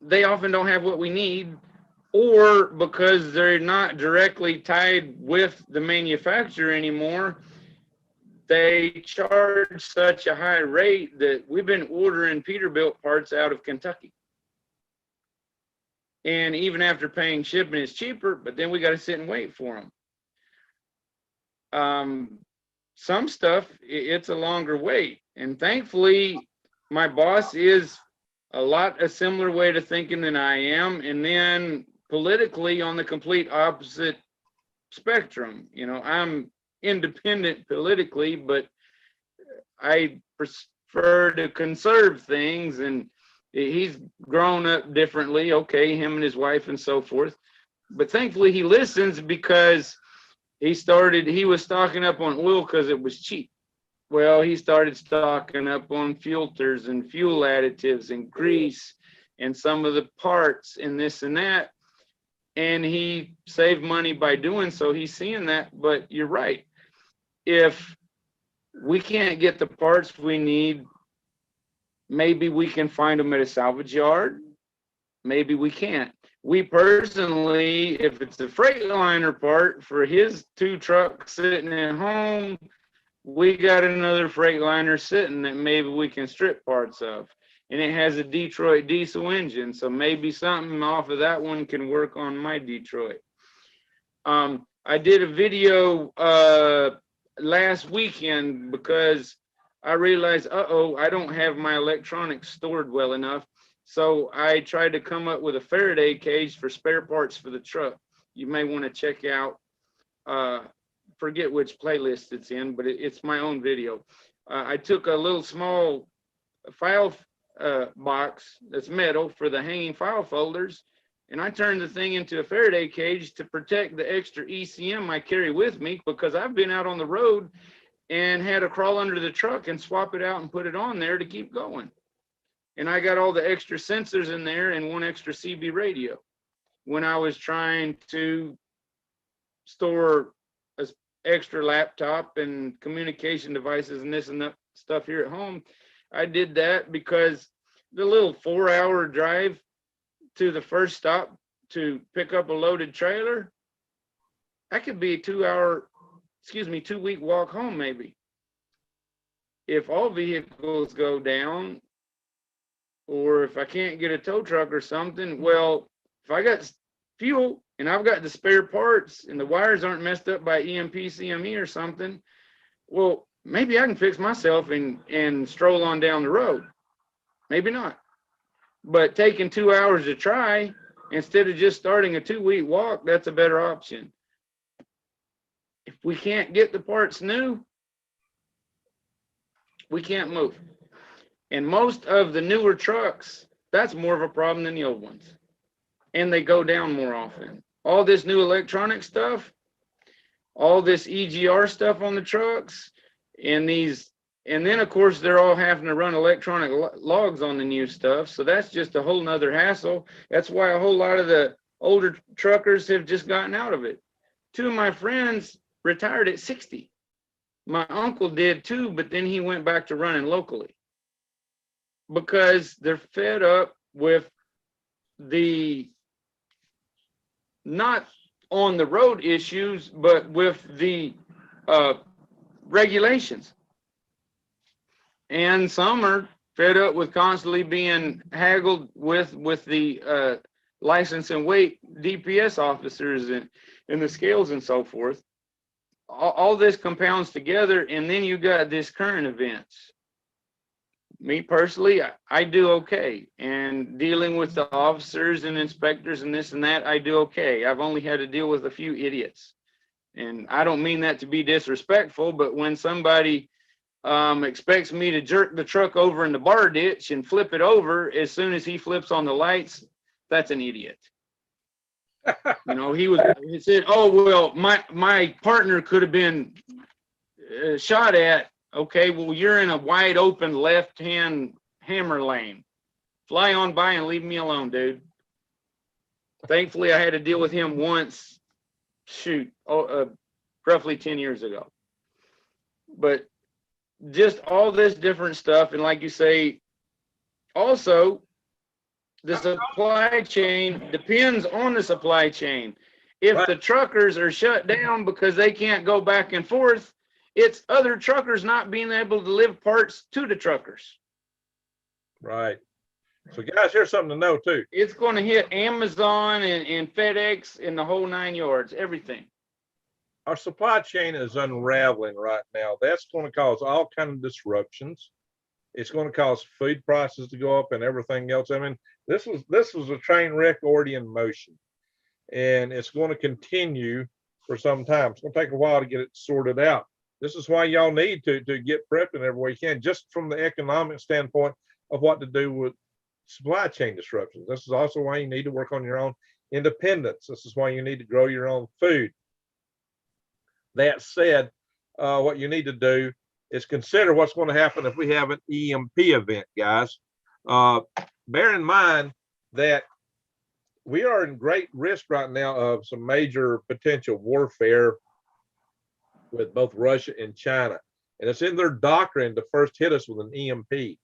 they often don't have what we need, or because they're not directly tied with the manufacturer anymore, they charge such a high rate that we've been ordering Peterbilt parts out of Kentucky. And even after paying shipping, it's cheaper, but then we got to sit and wait for them. Some stuff, it's a longer wait. And thankfully, my boss is a similar way to thinking than I am. And then politically on the complete opposite spectrum. You know, I'm independent politically, but I prefer to conserve things, and he's grown up differently. Okay, him and his wife and so forth. But thankfully he listens, because he was stocking up on oil because it was cheap. Well, he started stocking up on filters and fuel additives and grease and some of the parts and this and that. And he saved money by doing so. He's seeing that. But you're right. If we can't get the parts we need, maybe we can find them at a salvage yard. Maybe we can't. We personally, if it's a Freightliner part for his 2 trucks sitting at home, we got another Freightliner sitting that maybe we can strip parts of. And it has a Detroit diesel engine, so maybe something off of that one can work on my Detroit. I did a video last weekend because I realized, I don't have my electronics stored well enough. So I tried to come up with a Faraday cage for spare parts for the truck. You may want to check out, forget which playlist it's in, but it's my own video. I took a little small file box that's metal for the hanging file folders, and I turned the thing into a Faraday cage to protect the extra ECM I carry with me, because I've been out on the road and had to crawl under the truck and swap it out and put it on there to keep going. And I got all the extra sensors in there and 1 extra CB radio when I was trying to store an extra laptop and communication devices and this and that stuff here at home. I did that because the little 4-hour drive to the first stop to pick up a loaded trailer, that could be a 2-week walk home maybe. If all vehicles go down, or if I can't get a tow truck or something, well, if I got fuel and I've got the spare parts and the wires aren't messed up by EMP, CME or something, well, maybe I can fix myself and stroll on down the road. Maybe not. But taking 2 hours to try instead of just starting a 2-week walk, that's a better option. If we can't get the parts new, we can't move. And most of the newer trucks, that's more of a problem than the old ones. And they go down more often. All this new electronic stuff, all this EGR stuff on the trucks, and then of course they're all having to run electronic logs on the new stuff. So that's just a whole nother hassle. That's why a whole lot of the older truckers have just gotten out of it. 2 of my friends retired at 60. My uncle did too, but then he went back to running locally, because they're fed up with the, not on the road issues, but with the regulations. And some are fed up with constantly being haggled with the license and weight DPS officers and the scales and so forth. All this compounds together, and then you got this current events. Me personally, I do okay. And dealing with the officers and inspectors and this and that, I do okay. I've only had to deal with a few idiots. And I don't mean that to be disrespectful, but when somebody expects me to jerk the truck over in the bar ditch and flip it over as soon as he flips on the lights, that's an idiot. You know, he said, oh, well, my partner could have been shot at. Okay, well, you're in a wide open left-hand hammer lane. Fly on by and leave me alone, dude. Thankfully, I had to deal with him once, roughly 10 years ago. But just all this different stuff, and like you say, also, the supply chain depends on the supply chain. If the truckers are shut down because they can't go back and forth, it's other truckers not being able to deliver parts to the truckers. Right. So guys, here's something to know too. It's going to hit Amazon and FedEx and the whole 9 yards, everything. Our supply chain is unraveling right now. That's going to cause all kinds of disruptions. It's going to cause food prices to go up and everything else. I mean, this was a train wreck already in motion, and it's going to continue for some time. It's going to take a while to get it sorted out. This is why y'all need to get prepped in every way you can, just from the economic standpoint of what to do with supply chain disruptions. This is also why you need to work on your own independence. This is why you need to grow your own food. That said, what you need to do is consider what's going to happen if we have an EMP event, guys. Bear in mind that we are in great risk right now of some major potential warfare with both Russia and China. And it's in their doctrine to first hit us with an EMP.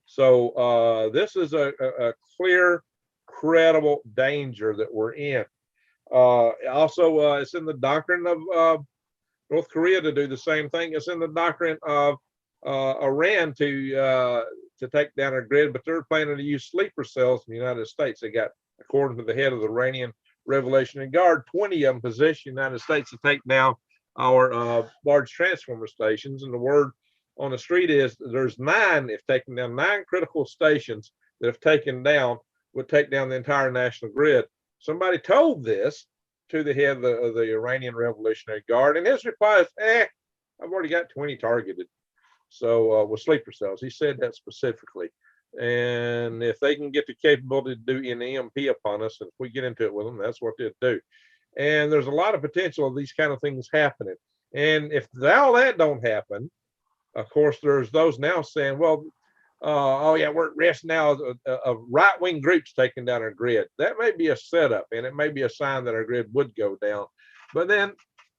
So this is a clear, credible danger that we're in. Also, it's in the doctrine of North Korea to do the same thing. It's in the doctrine of Iran to take down our grid, but they're planning to use sleeper cells in the United States. They got, according to the head of the Iranian Revolutionary Guard, 20 of them positioned in the United States to take down our large transformer stations. And the word on the street is there's 9, if taken down, 9 critical stations that if taken down would take down the entire national grid. Somebody told this to the head of the Iranian Revolutionary Guard, and his reply is, I've already got 20 targeted. So with sleeper cells, he said that specifically. And if they can get the capability to do an EMP upon us, and if we get into it with them, that's what they'll do. And there's a lot of potential of these kind of things happening. And if all that don't happen, of course, there's those now saying, well, oh yeah, we're at risk now of right-wing groups taking down our grid. That may be a setup, and it may be a sign that our grid would go down. But then,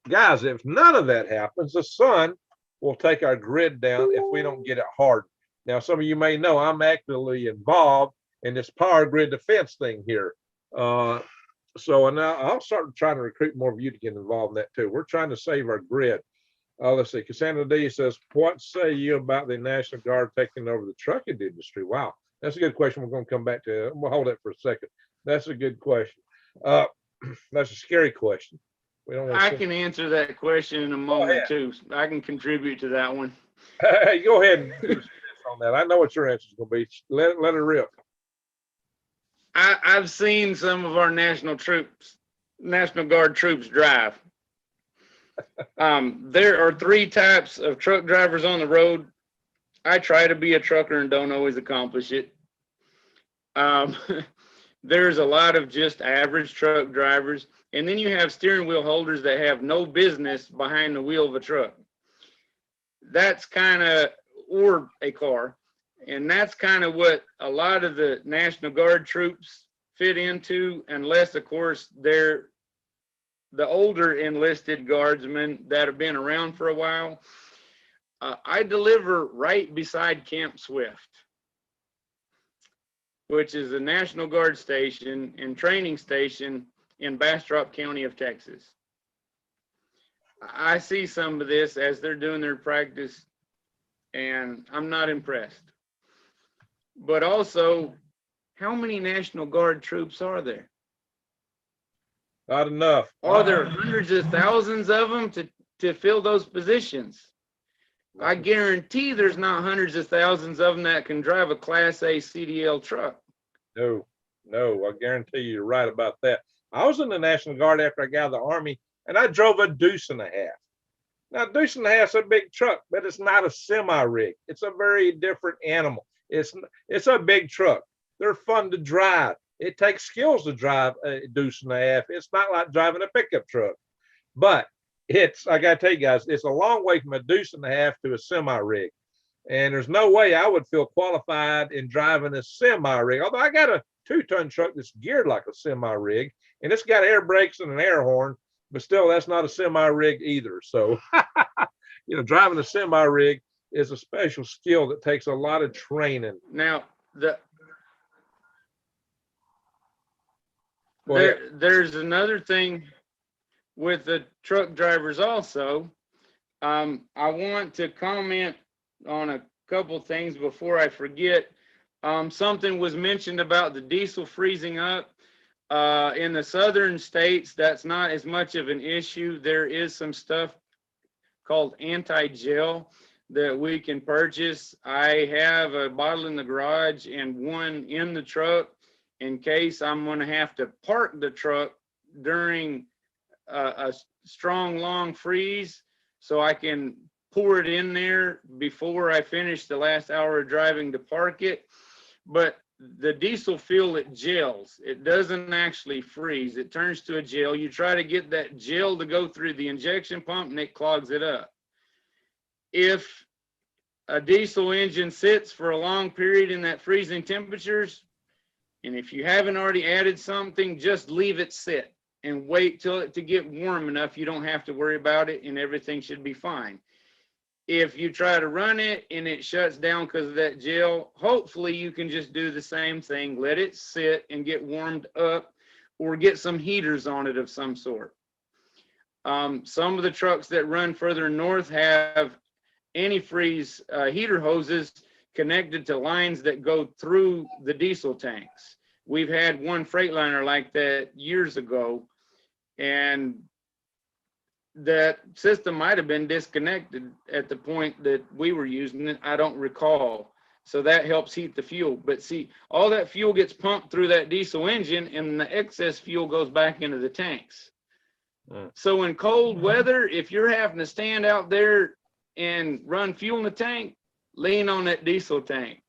guys, if none of that happens, the sun will take our grid down if we don't get it hardened. Now, some of you may know I'm actively involved in this power grid defense thing here. So now I'll start trying to recruit more of you to get involved in that too. We're trying to save our grid. Let's see. Cassandra D says, what say you about the National Guard taking over the trucking industry? Wow, that's a good question. We're going to come back to it. We'll hold it for a second. That's a good question. That's a scary question. We don't. I can answer that question in a moment too. I can contribute to that one. Hey, go ahead and do on that. I know what your answer is going to be. Let it rip. I've seen some of our National Guard troops drive. There are 3 types of truck drivers on the road. I try to be a trucker and don't always accomplish it. There's a lot of just average truck drivers. And then you have steering wheel holders that have no business behind the wheel of a truck. That's kind of, or a car. And that's kind of what a lot of the National Guard troops fit into, unless, of course, they're the older enlisted guardsmen that have been around for a while. I deliver right beside Camp Swift, which is a National Guard station and training station in Bastrop County of Texas. I see some of this as they're doing their practice, and I'm not impressed. But also, how many National Guard troops are there? Not enough. Are there hundreds of thousands of them to fill those positions? I guarantee there's not hundreds of thousands of them that can drive a Class A CDL truck. No, I guarantee you're right about that. I was in the National Guard after I got out of the Army, and I drove a deuce and a half. Now, deuce and a half is a big truck, but it's not a semi-rig. It's a very different animal. It's a big truck. They're fun to drive. It takes skills to drive a deuce and a half. It's not like driving a pickup truck, but I got to tell you guys, it's a long way from a deuce and a half to a semi-rig. And there's no way I would feel qualified in driving a semi-rig. Although I got a 2-ton truck that's geared like a semi-rig, and it's got air brakes and an air horn, but still that's not a semi-rig either. So, driving a semi-rig is a special skill that takes a lot of training. Now, there's another thing with the truck drivers also. I want to comment on a couple things before I forget. Something was mentioned about the diesel freezing up. In the southern states, that's not as much of an issue. There is some stuff called anti-gel that we can purchase. I have a bottle in the garage and one in the truck in case I'm going to have to park the truck during a strong, long freeze, so I can pour it in there before I finish the last hour of driving to park it. But the diesel fuel, it gels. It doesn't actually freeze. It turns to a gel. You try to get that gel to go through the injection pump and it clogs it up. If a diesel engine sits for a long period in that freezing temperatures, and if you haven't already added something, just leave it sit and wait till it to get warm enough. You don't have to worry about it and everything should be fine. If you try to run it and it shuts down because of that gel, hopefully you can just do the same thing. Let it sit and get warmed up, or get some heaters on it of some sort. Some of the trucks that run further north have antifreeze heater hoses connected to lines that go through the diesel tanks. We've had one Freightliner like that years ago, and that system might have been disconnected at the point that we were using it. I don't recall. So that helps heat the fuel. But see, all that fuel gets pumped through that diesel engine, and the excess fuel goes back into the tanks. So in cold weather, if you're having to stand out there and run fuel in the tank, lean on that diesel tank.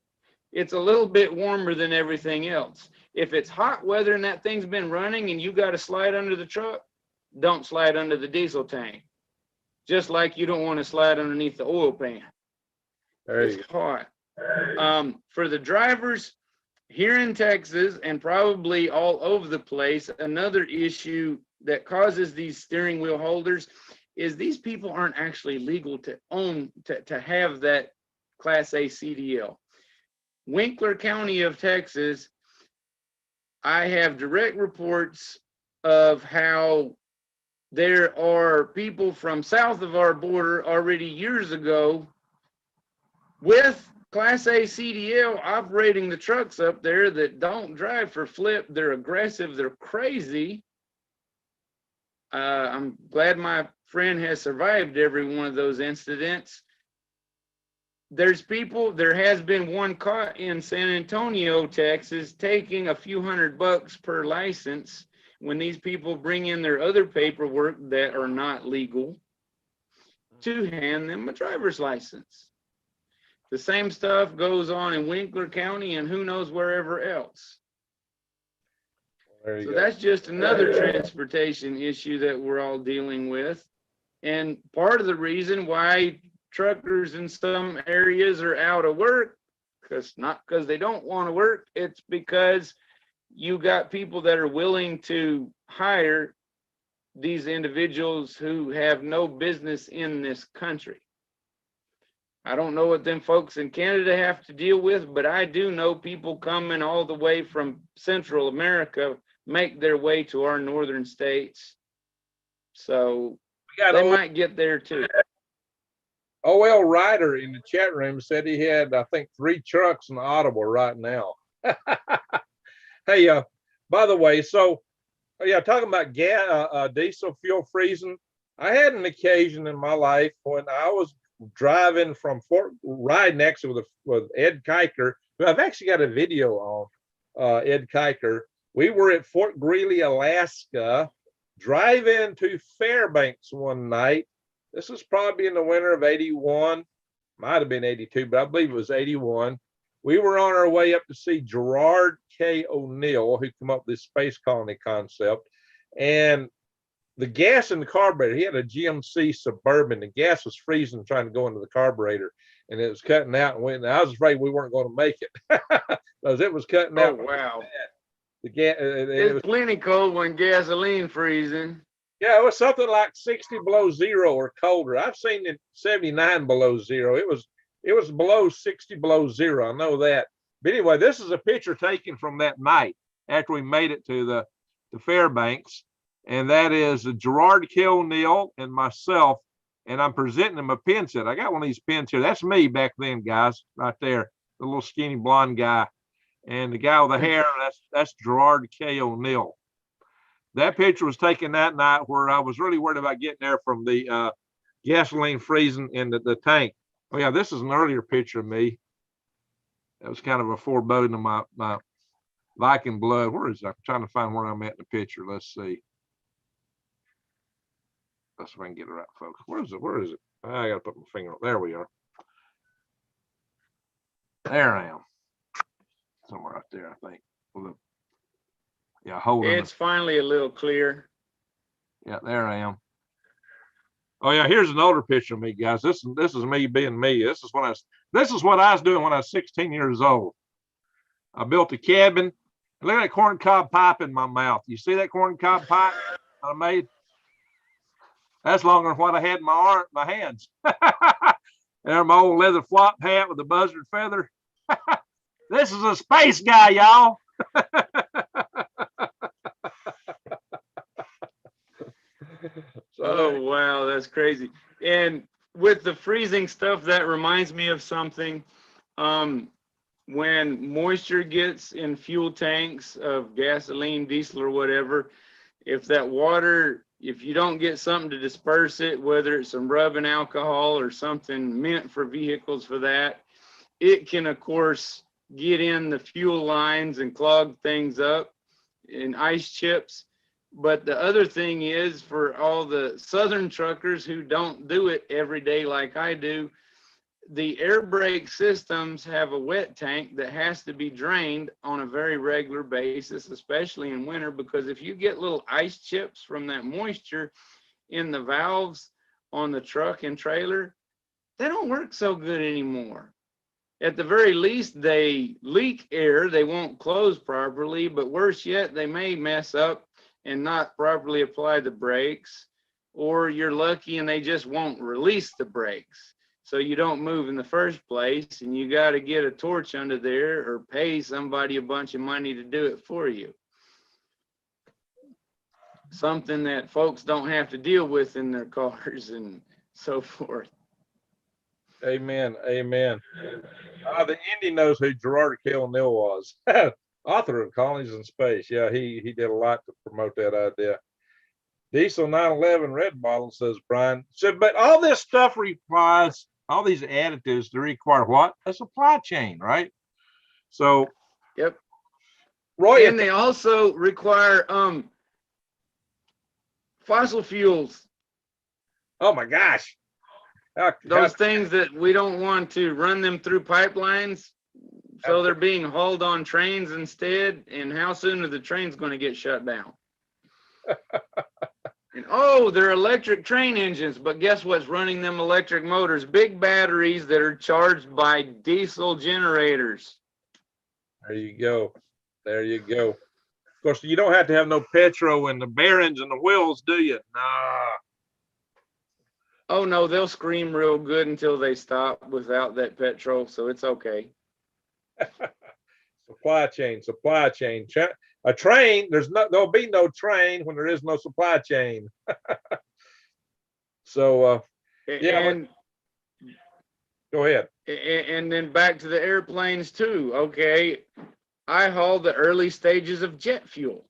It's a little bit warmer than everything else. If it's hot weather and that thing's been running and you got to slide under the truck, don't slide under the diesel tank. Just like you don't want to slide underneath the oil pan. It's hot. For the drivers here in Texas and probably all over the place, another issue that causes these steering wheel holders is these people aren't actually legal to own, to have that Class A CDL. Winkler County of Texas, I have direct reports of how there are people from south of our border already years ago with Class A CDL operating the trucks up there that don't drive for flip. They're aggressive. They're crazy. I'm glad my friend has survived every one of those incidents. There has been one caught in San Antonio, Texas, taking a few $100 per license when these people bring in their other paperwork that are not legal to hand them a driver's license. The same stuff goes on in Winkler County and who knows wherever else. So that's just another transportation issue that we're all dealing with. And part of the reason why truckers in some areas are out of work, not because they don't want to work, it's because you got people that are willing to hire these individuals who have no business in this country. I don't know what them folks in Canada have to deal with, but I do know people coming all the way from Central America make their way to our northern states. So they might get there too. OL Ryder in the chat room said he had, I think, 3 trucks in Ottawa right now. Hey, by the way, so yeah, talking about diesel fuel freezing, I had an occasion in my life when I was driving from riding actually with Ed Kiker, who I've actually got a video on, Ed Kiker. We were at Fort Greely, Alaska, driving to Fairbanks one night. This was probably in the winter of 81, might have been 82, but I believe it was 81. We were on our way up to see Gerard K. O'Neill, who came up with this space colony concept. And the gas in the carburetor, he had a GMC Suburban. The gas was freezing trying to go into the carburetor, and it was cutting out. And I was afraid we weren't going to make it because it was cutting out. Oh, wow. The gas, it was plenty cold when gasoline freezing. Yeah, it was something like 60 below zero or colder. I've seen it 79 below zero. It was below 60 below zero. I know that. But anyway, this is a picture taken from that night after we made it to the Fairbanks. And that is Gerard K. O'Neill and myself. And I'm presenting him a pin set. I got one of these pins here. That's me back then, guys, right there. The little skinny blonde guy. And the guy with the hair, that's Gerard K. O'Neill. That picture was taken that night where I was really worried about getting there from the gasoline freezing in the tank. Oh yeah, this is an earlier picture of me. That was kind of a foreboding of my Viking blood. Where is it? I'm trying to find where I'm at in the picture. Let's see. Let's see if I can get it right, folks. Where is it? I gotta put my finger on. There we are. There I am. Somewhere out there, I think. Well, yeah, holding. It's finally a little clear. Yeah, there I am. Oh yeah, here's an older picture of me, guys. This is me being me. This is what I was doing when I was 16 years old. I built a cabin. Look at that corncob pipe in my mouth. You see that corncob pipe I made? That's longer than what I had in my hands. There's my old leather flop hat with the buzzard feather. This is a space guy, y'all. Oh, wow, that's crazy. And with the freezing stuff, that reminds me of something. When moisture gets in fuel tanks of gasoline, diesel, or whatever, if that water, if you don't get something to disperse it, whether it's some rubbing alcohol or something meant for vehicles for that, it can, of course, get in the fuel lines and clog things up in ice chips. But the other thing is, for all the southern truckers who don't do it every day like I do, the air brake systems have a wet tank that has to be drained on a very regular basis, especially in winter, because if you get little ice chips from that moisture in the valves on the truck and trailer, they don't work so good anymore. At the very least, they leak air, they won't close properly, but worse yet, they may mess up and not properly apply the brakes, or you're lucky and they just won't release the brakes. So you don't move in the first place, and you got to get a torch under there or pay somebody a bunch of money to do it for you. Something that folks don't have to deal with in their cars and so forth. Amen. Amen. The Indy knows who Gerard Kelnell was. Author of Colonies in Space. Yeah, he did a lot to promote that idea. Diesel 911 red bottle, says Brian. So, but all this stuff requires, all these additives to require what? A supply chain, right? So, yep. Roy, and they also require fossil fuels. Oh my gosh. Those things that we don't want to run them through pipelines, so they're being hauled on trains instead. And how soon are the trains going to get shut down? And oh, they're electric train engines, but guess what's running them electric motors? Big batteries that are charged by diesel generators. There you go. There you go. Of course, you don't have to have no petrol in the bearings and the wheels, do you? Nah. Oh no, they'll scream real good until they stop without that petrol, so it's okay. Supply chain. A train, there'll be no train when there is no supply chain. So yeah, and go ahead. And then back to the airplanes too. Okay, I haul the early stages of jet fuel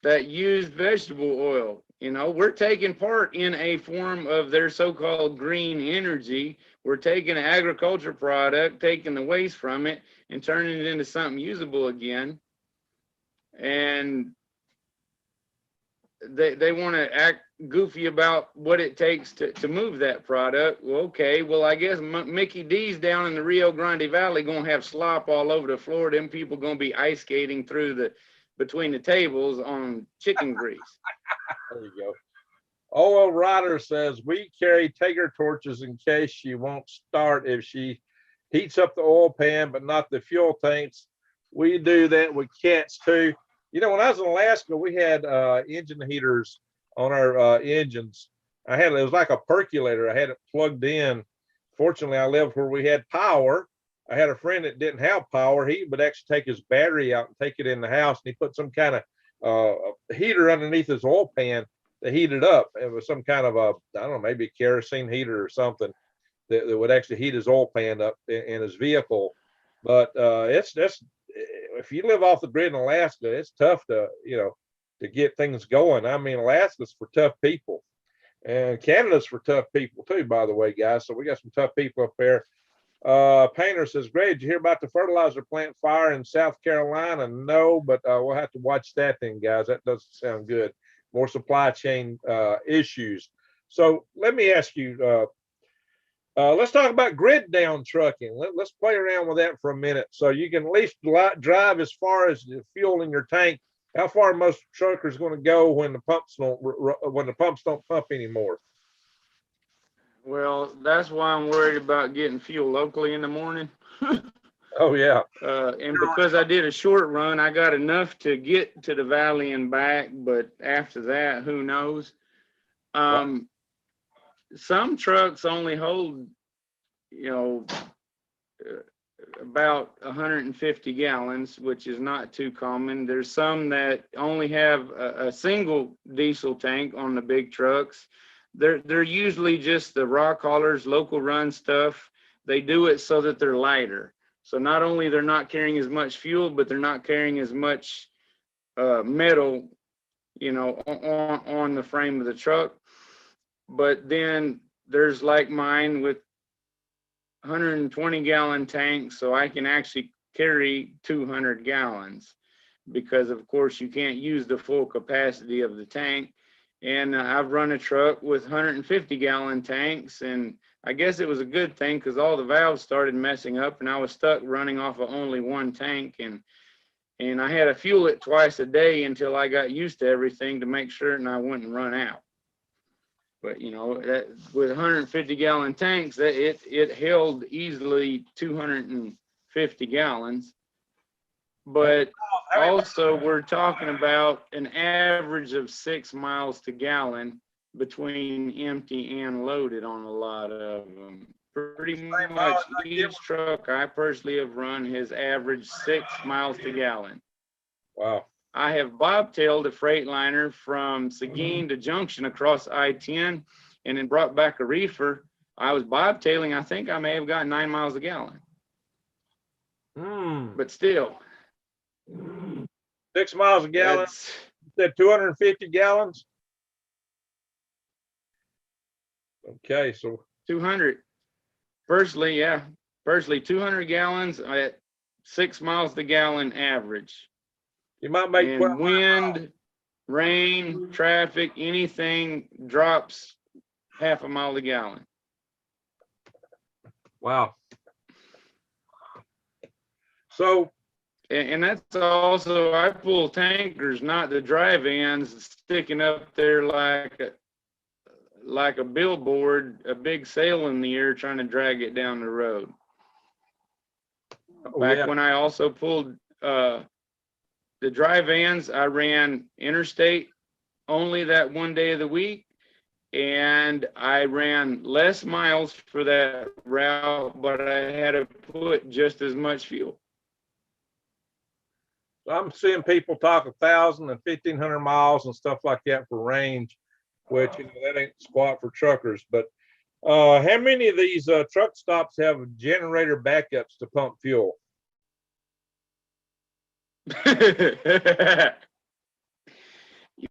that used vegetable oil. You know, we're taking part in a form of their so-called green energy. We're taking an agriculture product, taking the waste from it, and turning it into something usable again. And they want to act goofy about what it takes to move that product. Well, okay, well, I guess Mickey D's down in the Rio Grande Valley going to have slop all over the floor. Them people going to be ice skating through between the tables on chicken grease. There you go. O.L. Ryder says, we carry Tager torches in case she won't start if she heats up the oil pan, but not the fuel tanks. We do that with cats too. You know, when I was in Alaska, we had engine heaters on our engines. It was like a percolator. I had it plugged in. Fortunately, I lived where we had power. I had a friend that didn't have power. He would actually take his battery out and take it in the house, and he put some kind of heater underneath his oil pan to heat it up. It was some kind of I don't know, maybe a kerosene heater or something that would actually heat his oil pan up in his vehicle. But it's just, if you live off the grid in Alaska, it's tough to get things going. I mean, Alaska's for tough people, and Canada's for tough people too, by the way, guys. So we got some tough people up there. Painter says, great, did you hear about the fertilizer plant fire in South Carolina? No, but we'll have to watch that then, guys. That doesn't sound good. More supply chain issues. So let me ask you, let's talk about grid down trucking. Let's play around with that for a minute. So you can at least drive as far as the fuel in your tank. How far most truckers going to go when the pumps don't pump anymore? Well, that's why I'm worried about getting fuel locally in the morning. Oh yeah. And because I did a short run, I got enough to get to the valley and back. But after that, who knows? Some trucks only hold, about 150 gallons, which is not too common. There's some that only have a single diesel tank on the big trucks. They're usually just the rock haulers, local run stuff. They do it so that they're lighter. So not only they're not carrying as much fuel, but they're not carrying as much metal, on the frame of the truck. But then there's like mine with 120 gallon tanks, so I can actually carry 200 gallons because of course you can't use the full capacity of the tank. And I've run a truck with 150 gallon tanks, and I guess it was a good thing because all the valves started messing up and I was stuck running off of only one tank, and I had to fuel it twice a day until I got used to everything to make sure and I wouldn't run out. But with 150 gallon tanks, it held easily 250 gallons. But also we're talking about an average of 6 miles to gallon between empty and loaded on a lot of them. Pretty much each truck I personally have run has averaged 6 miles to gallon. Wow. I have bobtailed a Freightliner from Seguin to Junction across I-10 and then brought back a reefer. I was bobtailing, I think I may have gotten 9 miles a gallon. But still. 6 miles a gallon. You said 250 gallons? Okay, so 200. Firstly, 200 gallons at 6 miles to gallon average. You might make and wind, rain, traffic, anything drops half a mile a gallon. Wow. So, and that's also, I pull tankers, not the dry vans sticking up there like a billboard, a big sail in the air trying to drag it down the road. Back when I also pulled the dry vans, I ran interstate only that one day of the week, and I ran less miles for that route, but I had to put just as much fuel. I'm seeing people talk 1,000 and 1,500 miles and stuff like that for range, which that ain't squat for truckers. But how many of these truck stops have generator backups to pump fuel? You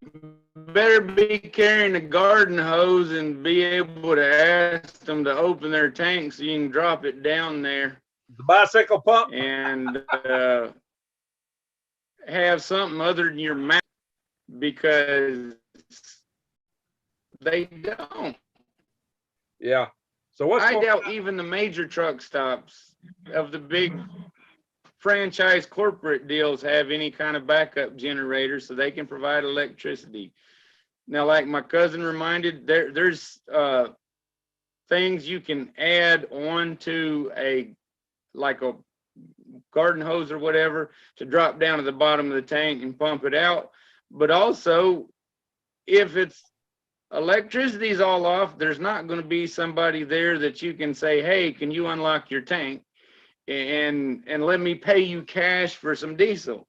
better be carrying a garden hose and be able to ask them to open their tank so you can drop it down there. The bicycle pump? And have something other than your mouth, because they don't. Yeah. So I doubt even the major truck stops of the big franchise corporate deals have any kind of backup generator so they can provide electricity. Now, like my cousin reminded, there's things you can add on to like a garden hose or whatever to drop down to the bottom of the tank and pump it out. But also, if it's electricity's all off, there's not going to be somebody there that you can say, hey, can you unlock your tank and let me pay you cash for some diesel?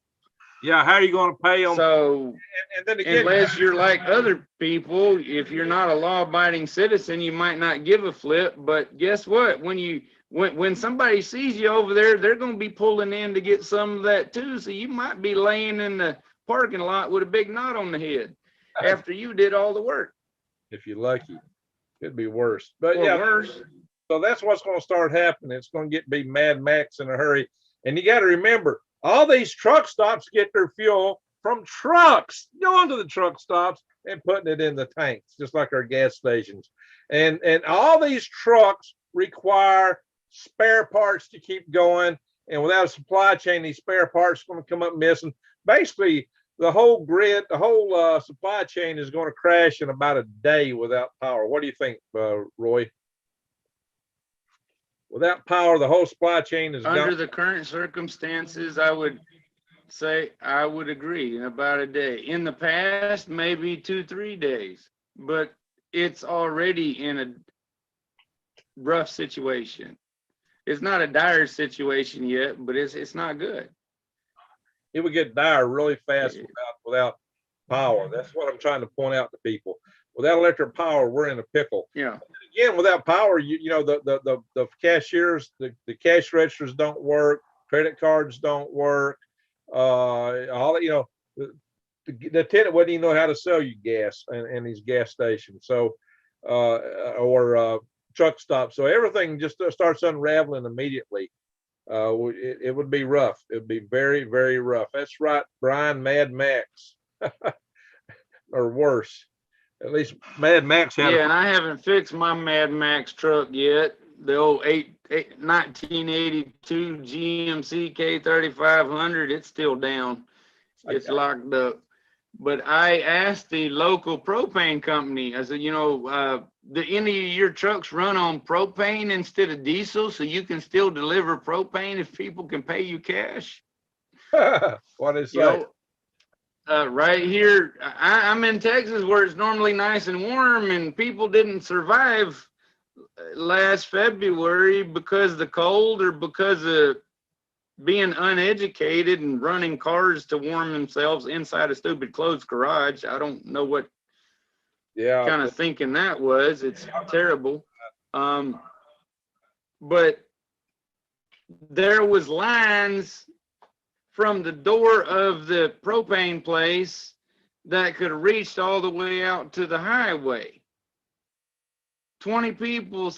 Yeah, how are you going to pay them? So, and then again, unless you're like other people, if you're not a law-abiding citizen, you might not give a flip. But guess what? When somebody sees you over there, they're going to be pulling in to get some of that too. So you might be laying in the parking lot with a big knot on the head after you did all the work. If you're lucky, it'd be worse. But or yeah, worse. So that's what's going to start happening. It's going to be Mad Max in a hurry. And you got to remember, all these truck stops get their fuel from trucks, going to the truck stops and putting it in the tanks, just like our gas stations. And all these trucks require spare parts to keep going. And without a supply chain, these spare parts are going to come up missing. Basically, the whole grid, the whole supply chain is going to crash in about a day without power. What do you think, Roy? Without power, the whole supply chain is Under gone. the current circumstances, I would say I would agree in about a day. In the past, maybe 2-3 days, but it's already in a rough situation. It's not a dire situation yet, but it's not good. It would get dire really fast without power. That's what I'm trying to point out to people. Without electric power, we're in a pickle. Yeah. Again, without power, you know, the cashiers, the cash registers don't work, credit cards don't work. All you know, the tenant wouldn't even know how to sell you gas in these gas stations. So, or truck stops. So everything just starts unraveling immediately. It would be rough. It would be very, very rough. That's right, Brian, Mad Max, or worse. At least Mad Max had. Yeah, and I haven't fixed my Mad Max truck yet. The old 1982 GMC K3500. It's still down. It's locked up. But I asked the local propane company, I said, you know, do any of your trucks run on propane instead of diesel so you can still deliver propane if people can pay you cash? What is that? Right here, I'm in Texas where it's normally nice and warm, and people didn't survive last February because of the cold or because of being uneducated and running cars to warm themselves inside a stupid closed garage. I don't know what kind of thinking that was. It's terrible. But there was lines from the door of the propane place that could have reached all the way out to the highway. 20 people,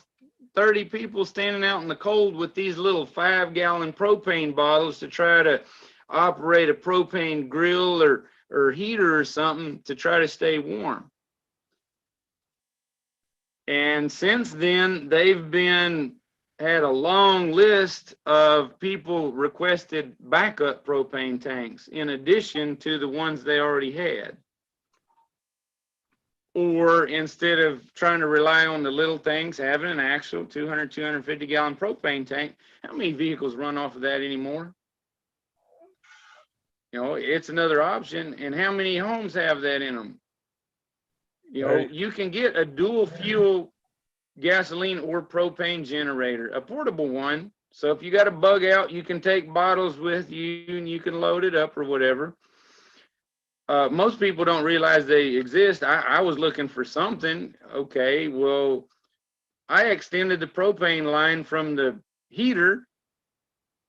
30 people standing out in the cold with these little 5-gallon propane bottles to try to operate a propane grill or heater or something to try to stay warm. And since then, they've had a long list of people requested backup propane tanks in addition to the ones they already had. Or instead of trying to rely on the little things, having an actual 200, 250 gallon propane tank. How many vehicles run off of that anymore? You know, it's another option. And how many homes have that in them? You know, you can get a dual fuel gasoline or propane generator, a portable one. So if you got a bug out, you can take bottles with you and you can load it up or whatever. Most people don't realize they exist. I was looking for something. Okay, well, I extended the propane line from the heater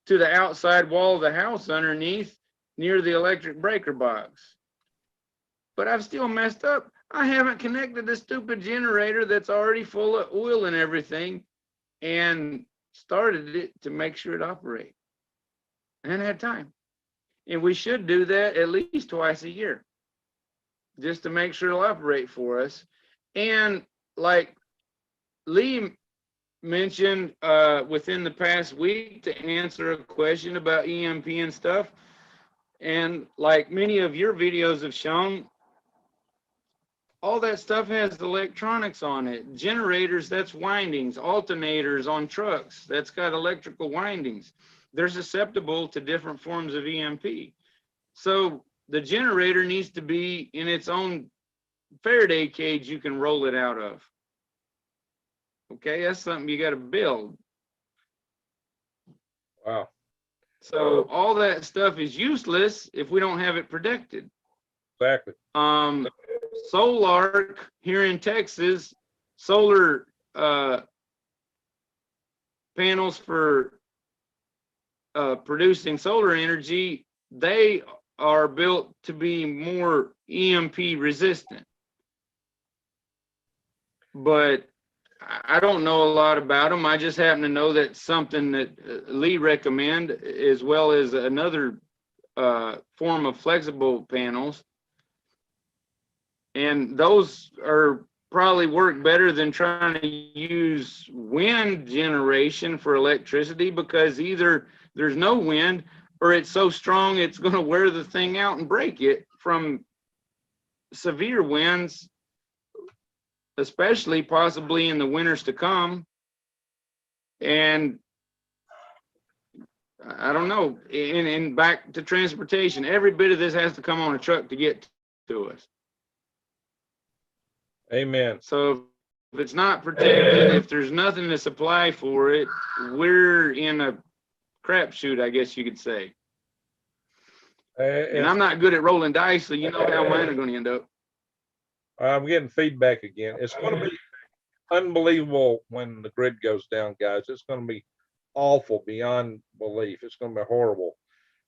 to the outside wall of the house underneath near the electric breaker box. But I've still messed up. I haven't connected the stupid generator that's already full of oil and everything and started it to make sure it operates. I hadn't had time. And we should do that at least twice a year just to make sure it'll operate for us. And like Lee mentioned within the past week to answer a question about EMP and stuff, and like many of your videos have shown, all that stuff has electronics on it. Generators, that's windings. Alternators on trucks, that's got electrical windings. They're susceptible to different forms of EMP. So the generator needs to be in its own Faraday cage you can roll it out of. Okay, that's something you got to build. Wow. So all that stuff is useless if we don't have it protected. Exactly. Solark here in Texas, solar panels for producing solar energy, they are built to be more EMP resistant. But I don't know a lot about them. I just happen to know that something that Lee recommended, as well as another form of flexible panels. And those are probably work better than trying to use wind generation for electricity, because either there's no wind or it's so strong it's going to wear the thing out and break it from severe winds, especially possibly in the winters to come. And I don't know, and back to transportation, every bit of this has to come on a truck to get to us. Amen. So if it's not protected, if there's nothing to supply for it, we're in a crapshoot, I guess you could say. And I'm not good at rolling dice, so you know how mine are going to end up. I'm getting feedback again. It's going to be unbelievable when the grid goes down, guys. It's going to be awful beyond belief. It's going to be horrible.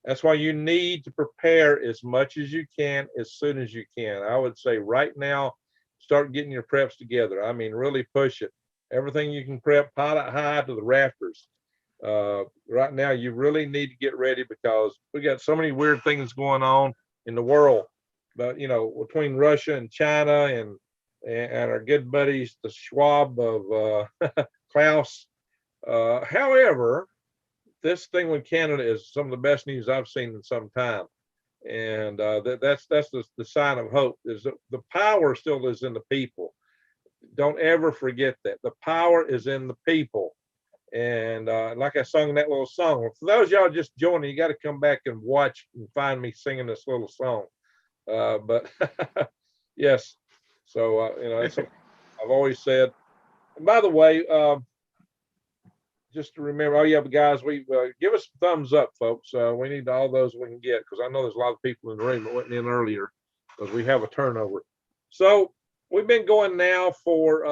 That's why you need to prepare as much as you can, as soon as you can. I would say right now, start getting your preps together. I mean, really push it. Everything you can prep, pilot high to the rafters. Right now, you really need to get ready, because we got so many weird things going on in the world. But, you know, between Russia and China and our good buddies, the Schwab of Klaus. However, this thing with Canada is some of the best news I've seen in some time. And that's the sign of hope, is that the power still is in the people. Don't ever forget that. The power is in the people. And like I sung that little song, for those y'all just joining, you got to come back and watch and find me singing this little song. But yes, so you know, that's what I've always said. And by the way, just to remember, oh yeah, but guys, we give us a thumbs up, folks. We need all those we can get, because I know there's a lot of people in the room that went in earlier, because we have a turnover. So we've been going now for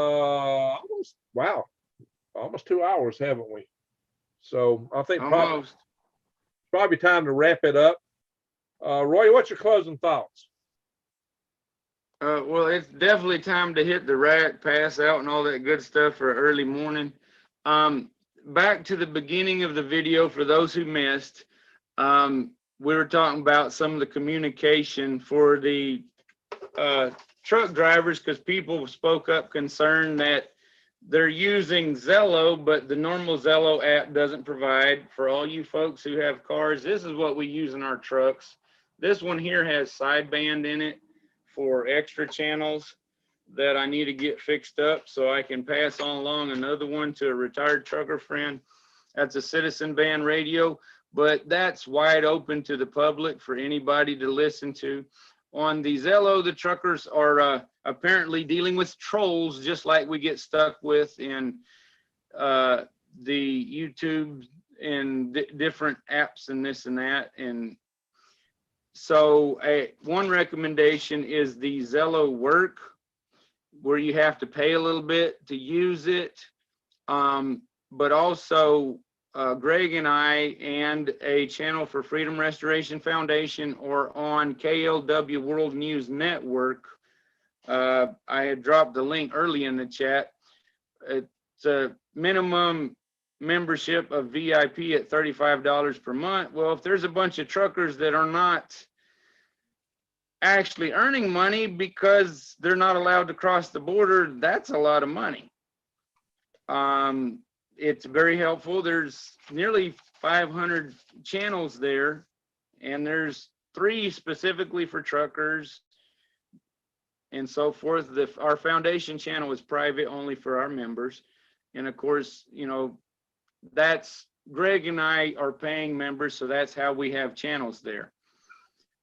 almost 2 hours, haven't we? So I think probably time to wrap it up. Roy, what's your closing thoughts? Well, it's definitely time to hit the rack, pass out, and all that good stuff for early morning. Back to the beginning of the video, for those who missed, we were talking about some of the communication for the truck drivers, because people spoke up concerned that they're using Zello, but the normal Zello app doesn't provide. For all you folks who have cars, this is what we use in our trucks. This one here has sideband in it for extra channels that I need to get fixed up, so I can pass on along another one to a retired trucker friend. That's a citizen band radio, but that's wide open to the public for anybody to listen to. On the Zello, the truckers are apparently dealing with trolls, just like we get stuck with in the YouTube and different apps and this and that. And so one recommendation is the Zello Work, where you have to pay a little bit to use it. But also Greg and I and a channel for Freedom Restoration Foundation are on KLW World News Network. I had dropped the link early in the chat. It's a minimum membership of VIP at $35 per month. Well, if there's a bunch of truckers that are not actually earning money because they're not allowed to cross the border, that's a lot of money. It's very helpful. There's nearly 500 channels there, and there's 3 specifically for truckers and so forth. Our foundation channel is private, only for our members. And of course, you know, that's Greg and I are paying members, so that's how we have channels there.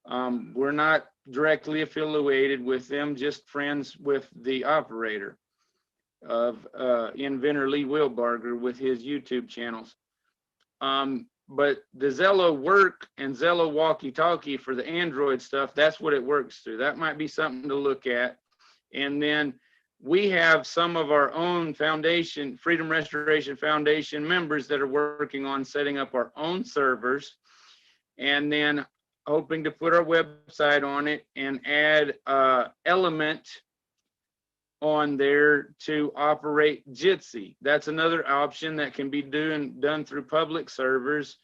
We're not directly affiliated with them, just friends with the operator of inventor Lee Wilbarger with his YouTube channels. But the Zello Work and Zello Walkie Talkie for the Android stuff, that's what it works through. That might be something to look at. And then we have some of our own foundation, Freedom Restoration Foundation members that are working on setting up our own servers, and then hoping to put our website on it and add Element on there to operate Jitsi. That's another option that can be done through public servers,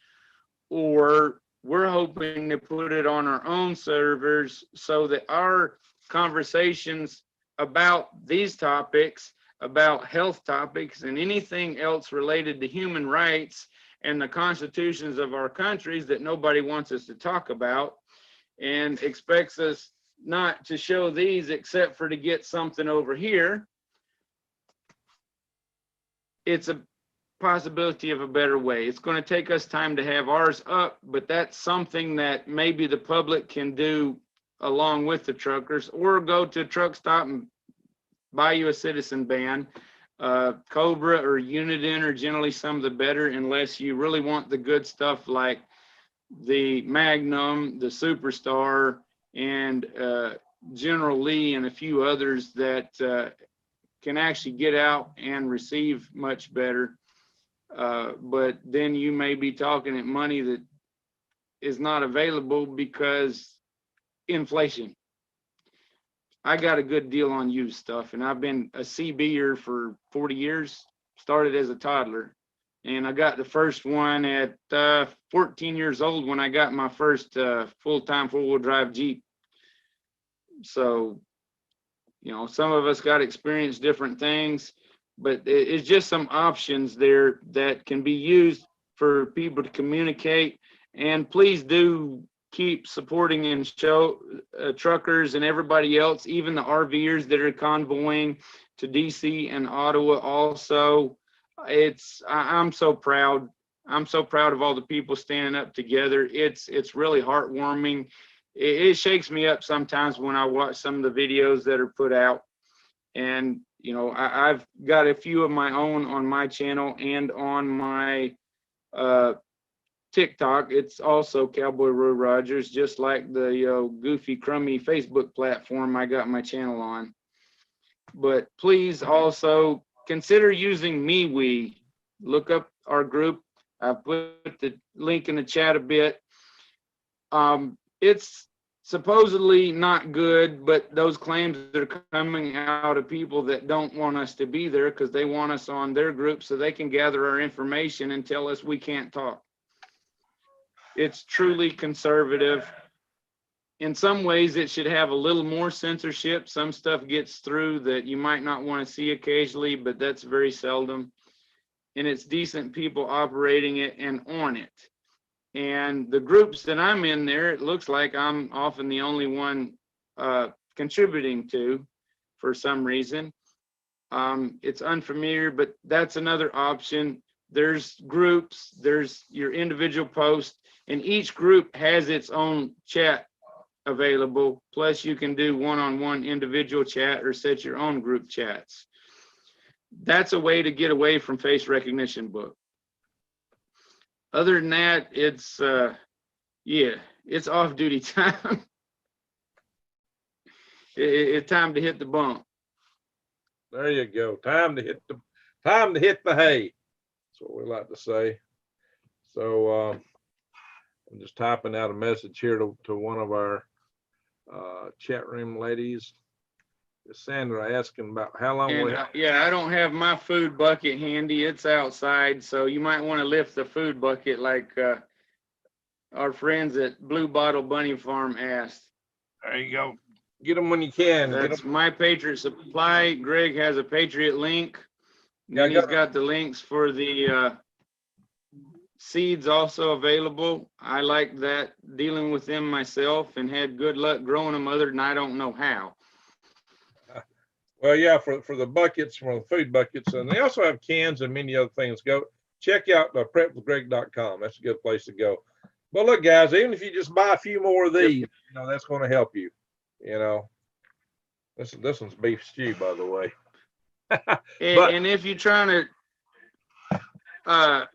or we're hoping to put it on our own servers so that our conversations about these topics, about health topics, and anything else related to human rights and the constitutions of our countries that nobody wants us to talk about and expects us not to show these except for to get something over here. It's a possibility of a better way. It's going to take us time to have ours up, but that's something that maybe the public can do along with the truckers, or go to a truck stop and buy you a citizen band. Cobra or Uniden are generally some of the better, unless you really want the good stuff like the Magnum, the Superstar, and General Lee, and a few others that can actually get out and receive much better. But then you may be talking at money that is not available because inflation. I got a good deal on used stuff, and I've been a CB'er for 40 years, started as a toddler. And I got the first one at 14 years old when I got my first full-time four-wheel drive Jeep. So, you know, some of us got to experience different things, but it's just some options there that can be used for people to communicate. And please do keep supporting and show truckers and everybody else, even the RVers that are convoying to DC and Ottawa also. I'm so proud. I'm so proud of all the people standing up together. It's really heartwarming. It shakes me up sometimes when I watch some of the videos that are put out. And, you know, I've got a few of my own on my channel and on my TikTok. It's also Cowboy Rogers, just like the goofy, crummy Facebook platform I got my channel on. But please also consider using MeWe. Look up our group. I put the link in the chat a bit. It's supposedly not good, but those claims that are coming out of people that don't want us to be there because they want us on their group so they can gather our information and tell us we can't talk. It's truly conservative. In some ways, it should have a little more censorship. Some stuff gets through that you might not want to see occasionally, but that's very seldom. And it's decent people operating it and on it. And the groups that I'm in there, it looks like I'm often the only one contributing to for some reason. It's unfamiliar, but that's another option. There's groups, there's your individual posts, and each group has its own chat available. Plus you can do one-on-one individual chat or set your own group chats. That's a way to get away from face recognition book. Other than that, it's it's off-duty time. It's time to hit the bump. There you go. Time to hit the hay. That's what we like to say. So I'm just typing out a message here to one of our chat room ladies. Sandra asking about how long we have. Yeah, I don't have my food bucket handy. It's outside, so you might want to lift the food bucket like our friends at Blue Bottle Bunny Farm asked. There you go. Get them when you can. That's My Patriot Supply. Greg has a Patriot link. Yeah, he's got the links for the seeds also available. I like that, dealing with them myself, and had good luck growing them other than I don't know how. Well, yeah, for the buckets, for the food buckets, and they also have cans and many other things. Go check out prepwithgreg.com. That's a good place to go. But look, guys, even if you just buy a few more of these, you know, that's going to help you. You know, this one's beef stew, by the way. And if you're trying to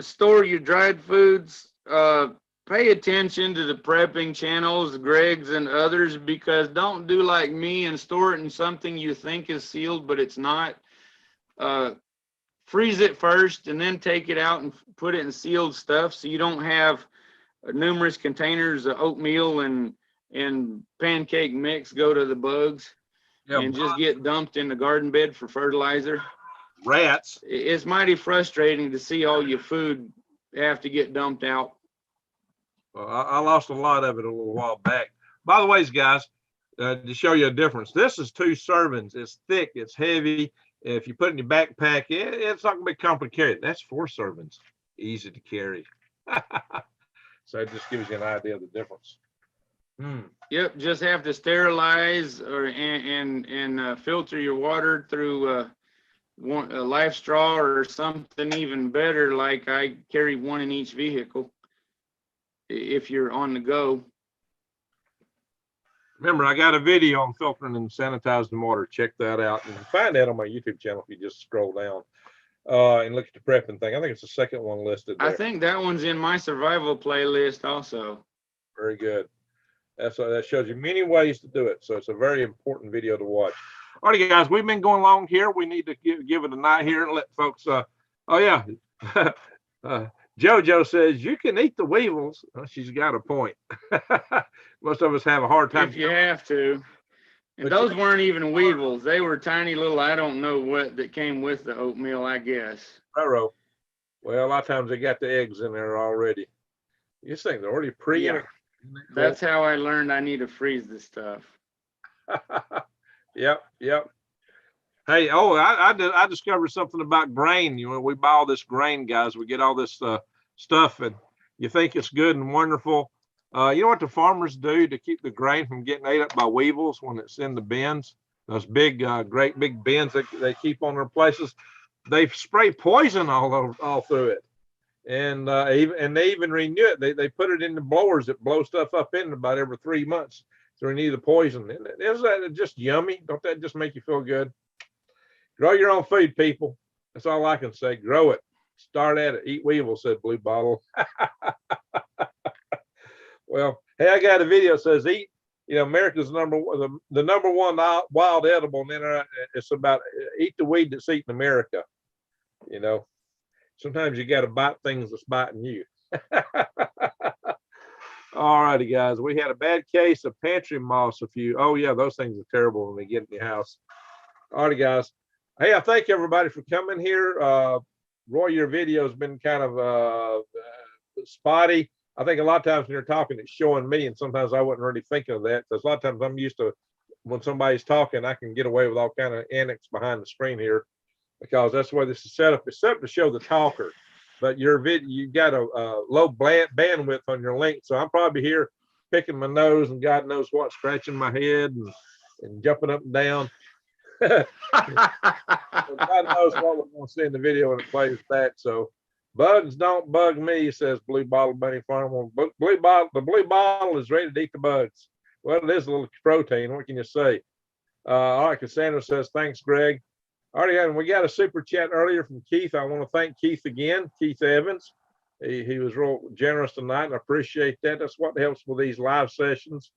store your dried foods, pay attention to the prepping channels, Greg's and others, because don't do like me and store it in something you think is sealed, but it's not. Freeze it first and then take it out and put it in sealed stuff so you don't have numerous containers of oatmeal and pancake mix go to the bugs and just get dumped in the garden bed for fertilizer. Rats. It's mighty frustrating to see all your food have to get dumped out. I lost a lot of it a little while back. By the way, guys, to show you a difference, this is 2 servings. It's thick, it's heavy. If you put it in your backpack, it's not going to be complicated. That's 4 servings, easy to carry. So it just gives you an idea of the difference. Yep, just have to sterilize and filter your water through a life straw or something even better. Like I carry 1 in each vehicle if you're on the go. Remember, I got a video on filtering and sanitizing water. Check that out. You can find that on my YouTube channel if you just scroll down and look at the prepping thing. I think it's the second one listed there. I think that one's in my survival playlist also. Very good. That shows you many ways to do it. So it's a very important video to watch. All right, guys, we've been going long here. We need to give it a night here and let folks. Oh yeah, JoJo says you can eat the weevils. Well, she's got a point. Most of us have a hard time. If you have to. And those weren't even weevils. They were tiny little, I don't know what that came with the oatmeal, I guess. Well, a lot of times they got the eggs in there already. You think they're already pre. Yeah. That's how I learned I need to freeze this stuff. Yep. Hey, I discovered something about grain. You know, we buy all this grain, guys. We get all this stuff, and you think it's good and wonderful. You know what the farmers do to keep the grain from getting ate up by weevils when it's in the bins? Those big, great big bins that they keep on their places. They spray poison all through it, and they even renew it. They put it in the blowers that blow stuff up in about every 3 months to renew the poison. Isn't that just yummy? Don't that just make you feel good? Grow your own food, people. That's all I can say. Grow it. Start at it. Eat weevil, said Blue Bottle. Well, hey, I got a video that says eat. You know, America's the number 1 wild edible, and then it's about eat the weed that's eating America. You know, sometimes you got to bite things that's biting you. All righty, guys. We had a bad case of pantry moths. Oh yeah, those things are terrible when they get in your house. All righty, guys. Hey, I thank everybody for coming here. Roy, your video has been kind of spotty. I think a lot of times when you're talking, it's showing me, and sometimes I wasn't really thinking of that because a lot of times I'm used to when somebody's talking, I can get away with all kind of annex behind the screen here because that's the way this is set up. It's set up to show the talker, but your video, you got a low bandwidth on your link, so I'm probably here picking my nose and God knows what, scratching my head and jumping up and down. God knows what we're going to see in the video when it plays back. So bugs don't bug me, says Blue Bottle Bunny Farm. The blue bottle is ready to eat the bugs. Well, it is a little protein. What can you say? All right, Cassandra says, thanks, Greg. All right, and we got a super chat earlier from Keith. I want to thank Keith again, Keith Evans. He was real generous tonight, and I appreciate that. That's what helps with these live sessions.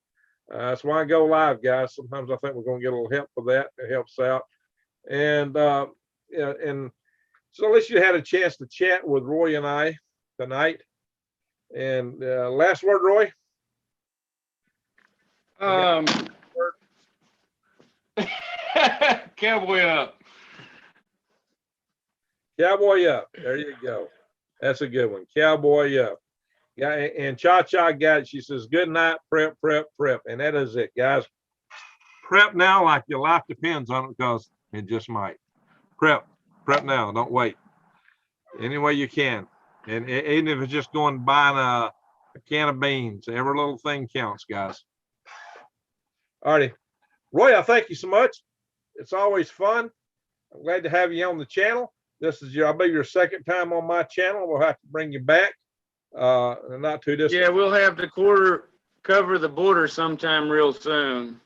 That's why I go live, guys. Sometimes I think we're going to get a little help with that. It helps out. And so at least you had a chance to chat with Roy and I tonight. And last word, Roy? Cowboy up. Cowboy up. There you go. That's a good one. Cowboy up. Yeah, and Cha-Cha got it. She says, good night, prep. And that is it, guys. Prep now like your life depends on it because it just might. Prep now. Don't wait. Any way you can. And even if it's just going buying a can of beans, every little thing counts, guys. All righty. Roy, I thank you so much. It's always fun. I'm glad to have you on the channel. This is I believe your second time on my channel. We'll have to bring you back. Not too distant. Yeah, we'll have to cover the border sometime real soon.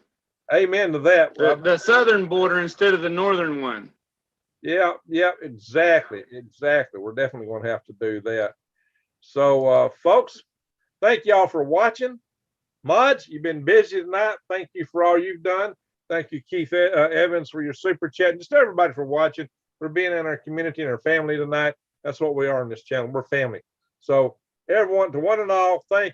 Amen to that. The southern border instead of the northern one. Yeah, exactly. We're definitely going to have to do that. So, folks, thank y'all for watching. Mods, you've been busy tonight. Thank you for all you've done. Thank you, Keith Evans, for your super chat. Just everybody for watching, for being in our community and our family tonight. That's what we are on this channel. We're family. So, everyone, to one and all, thank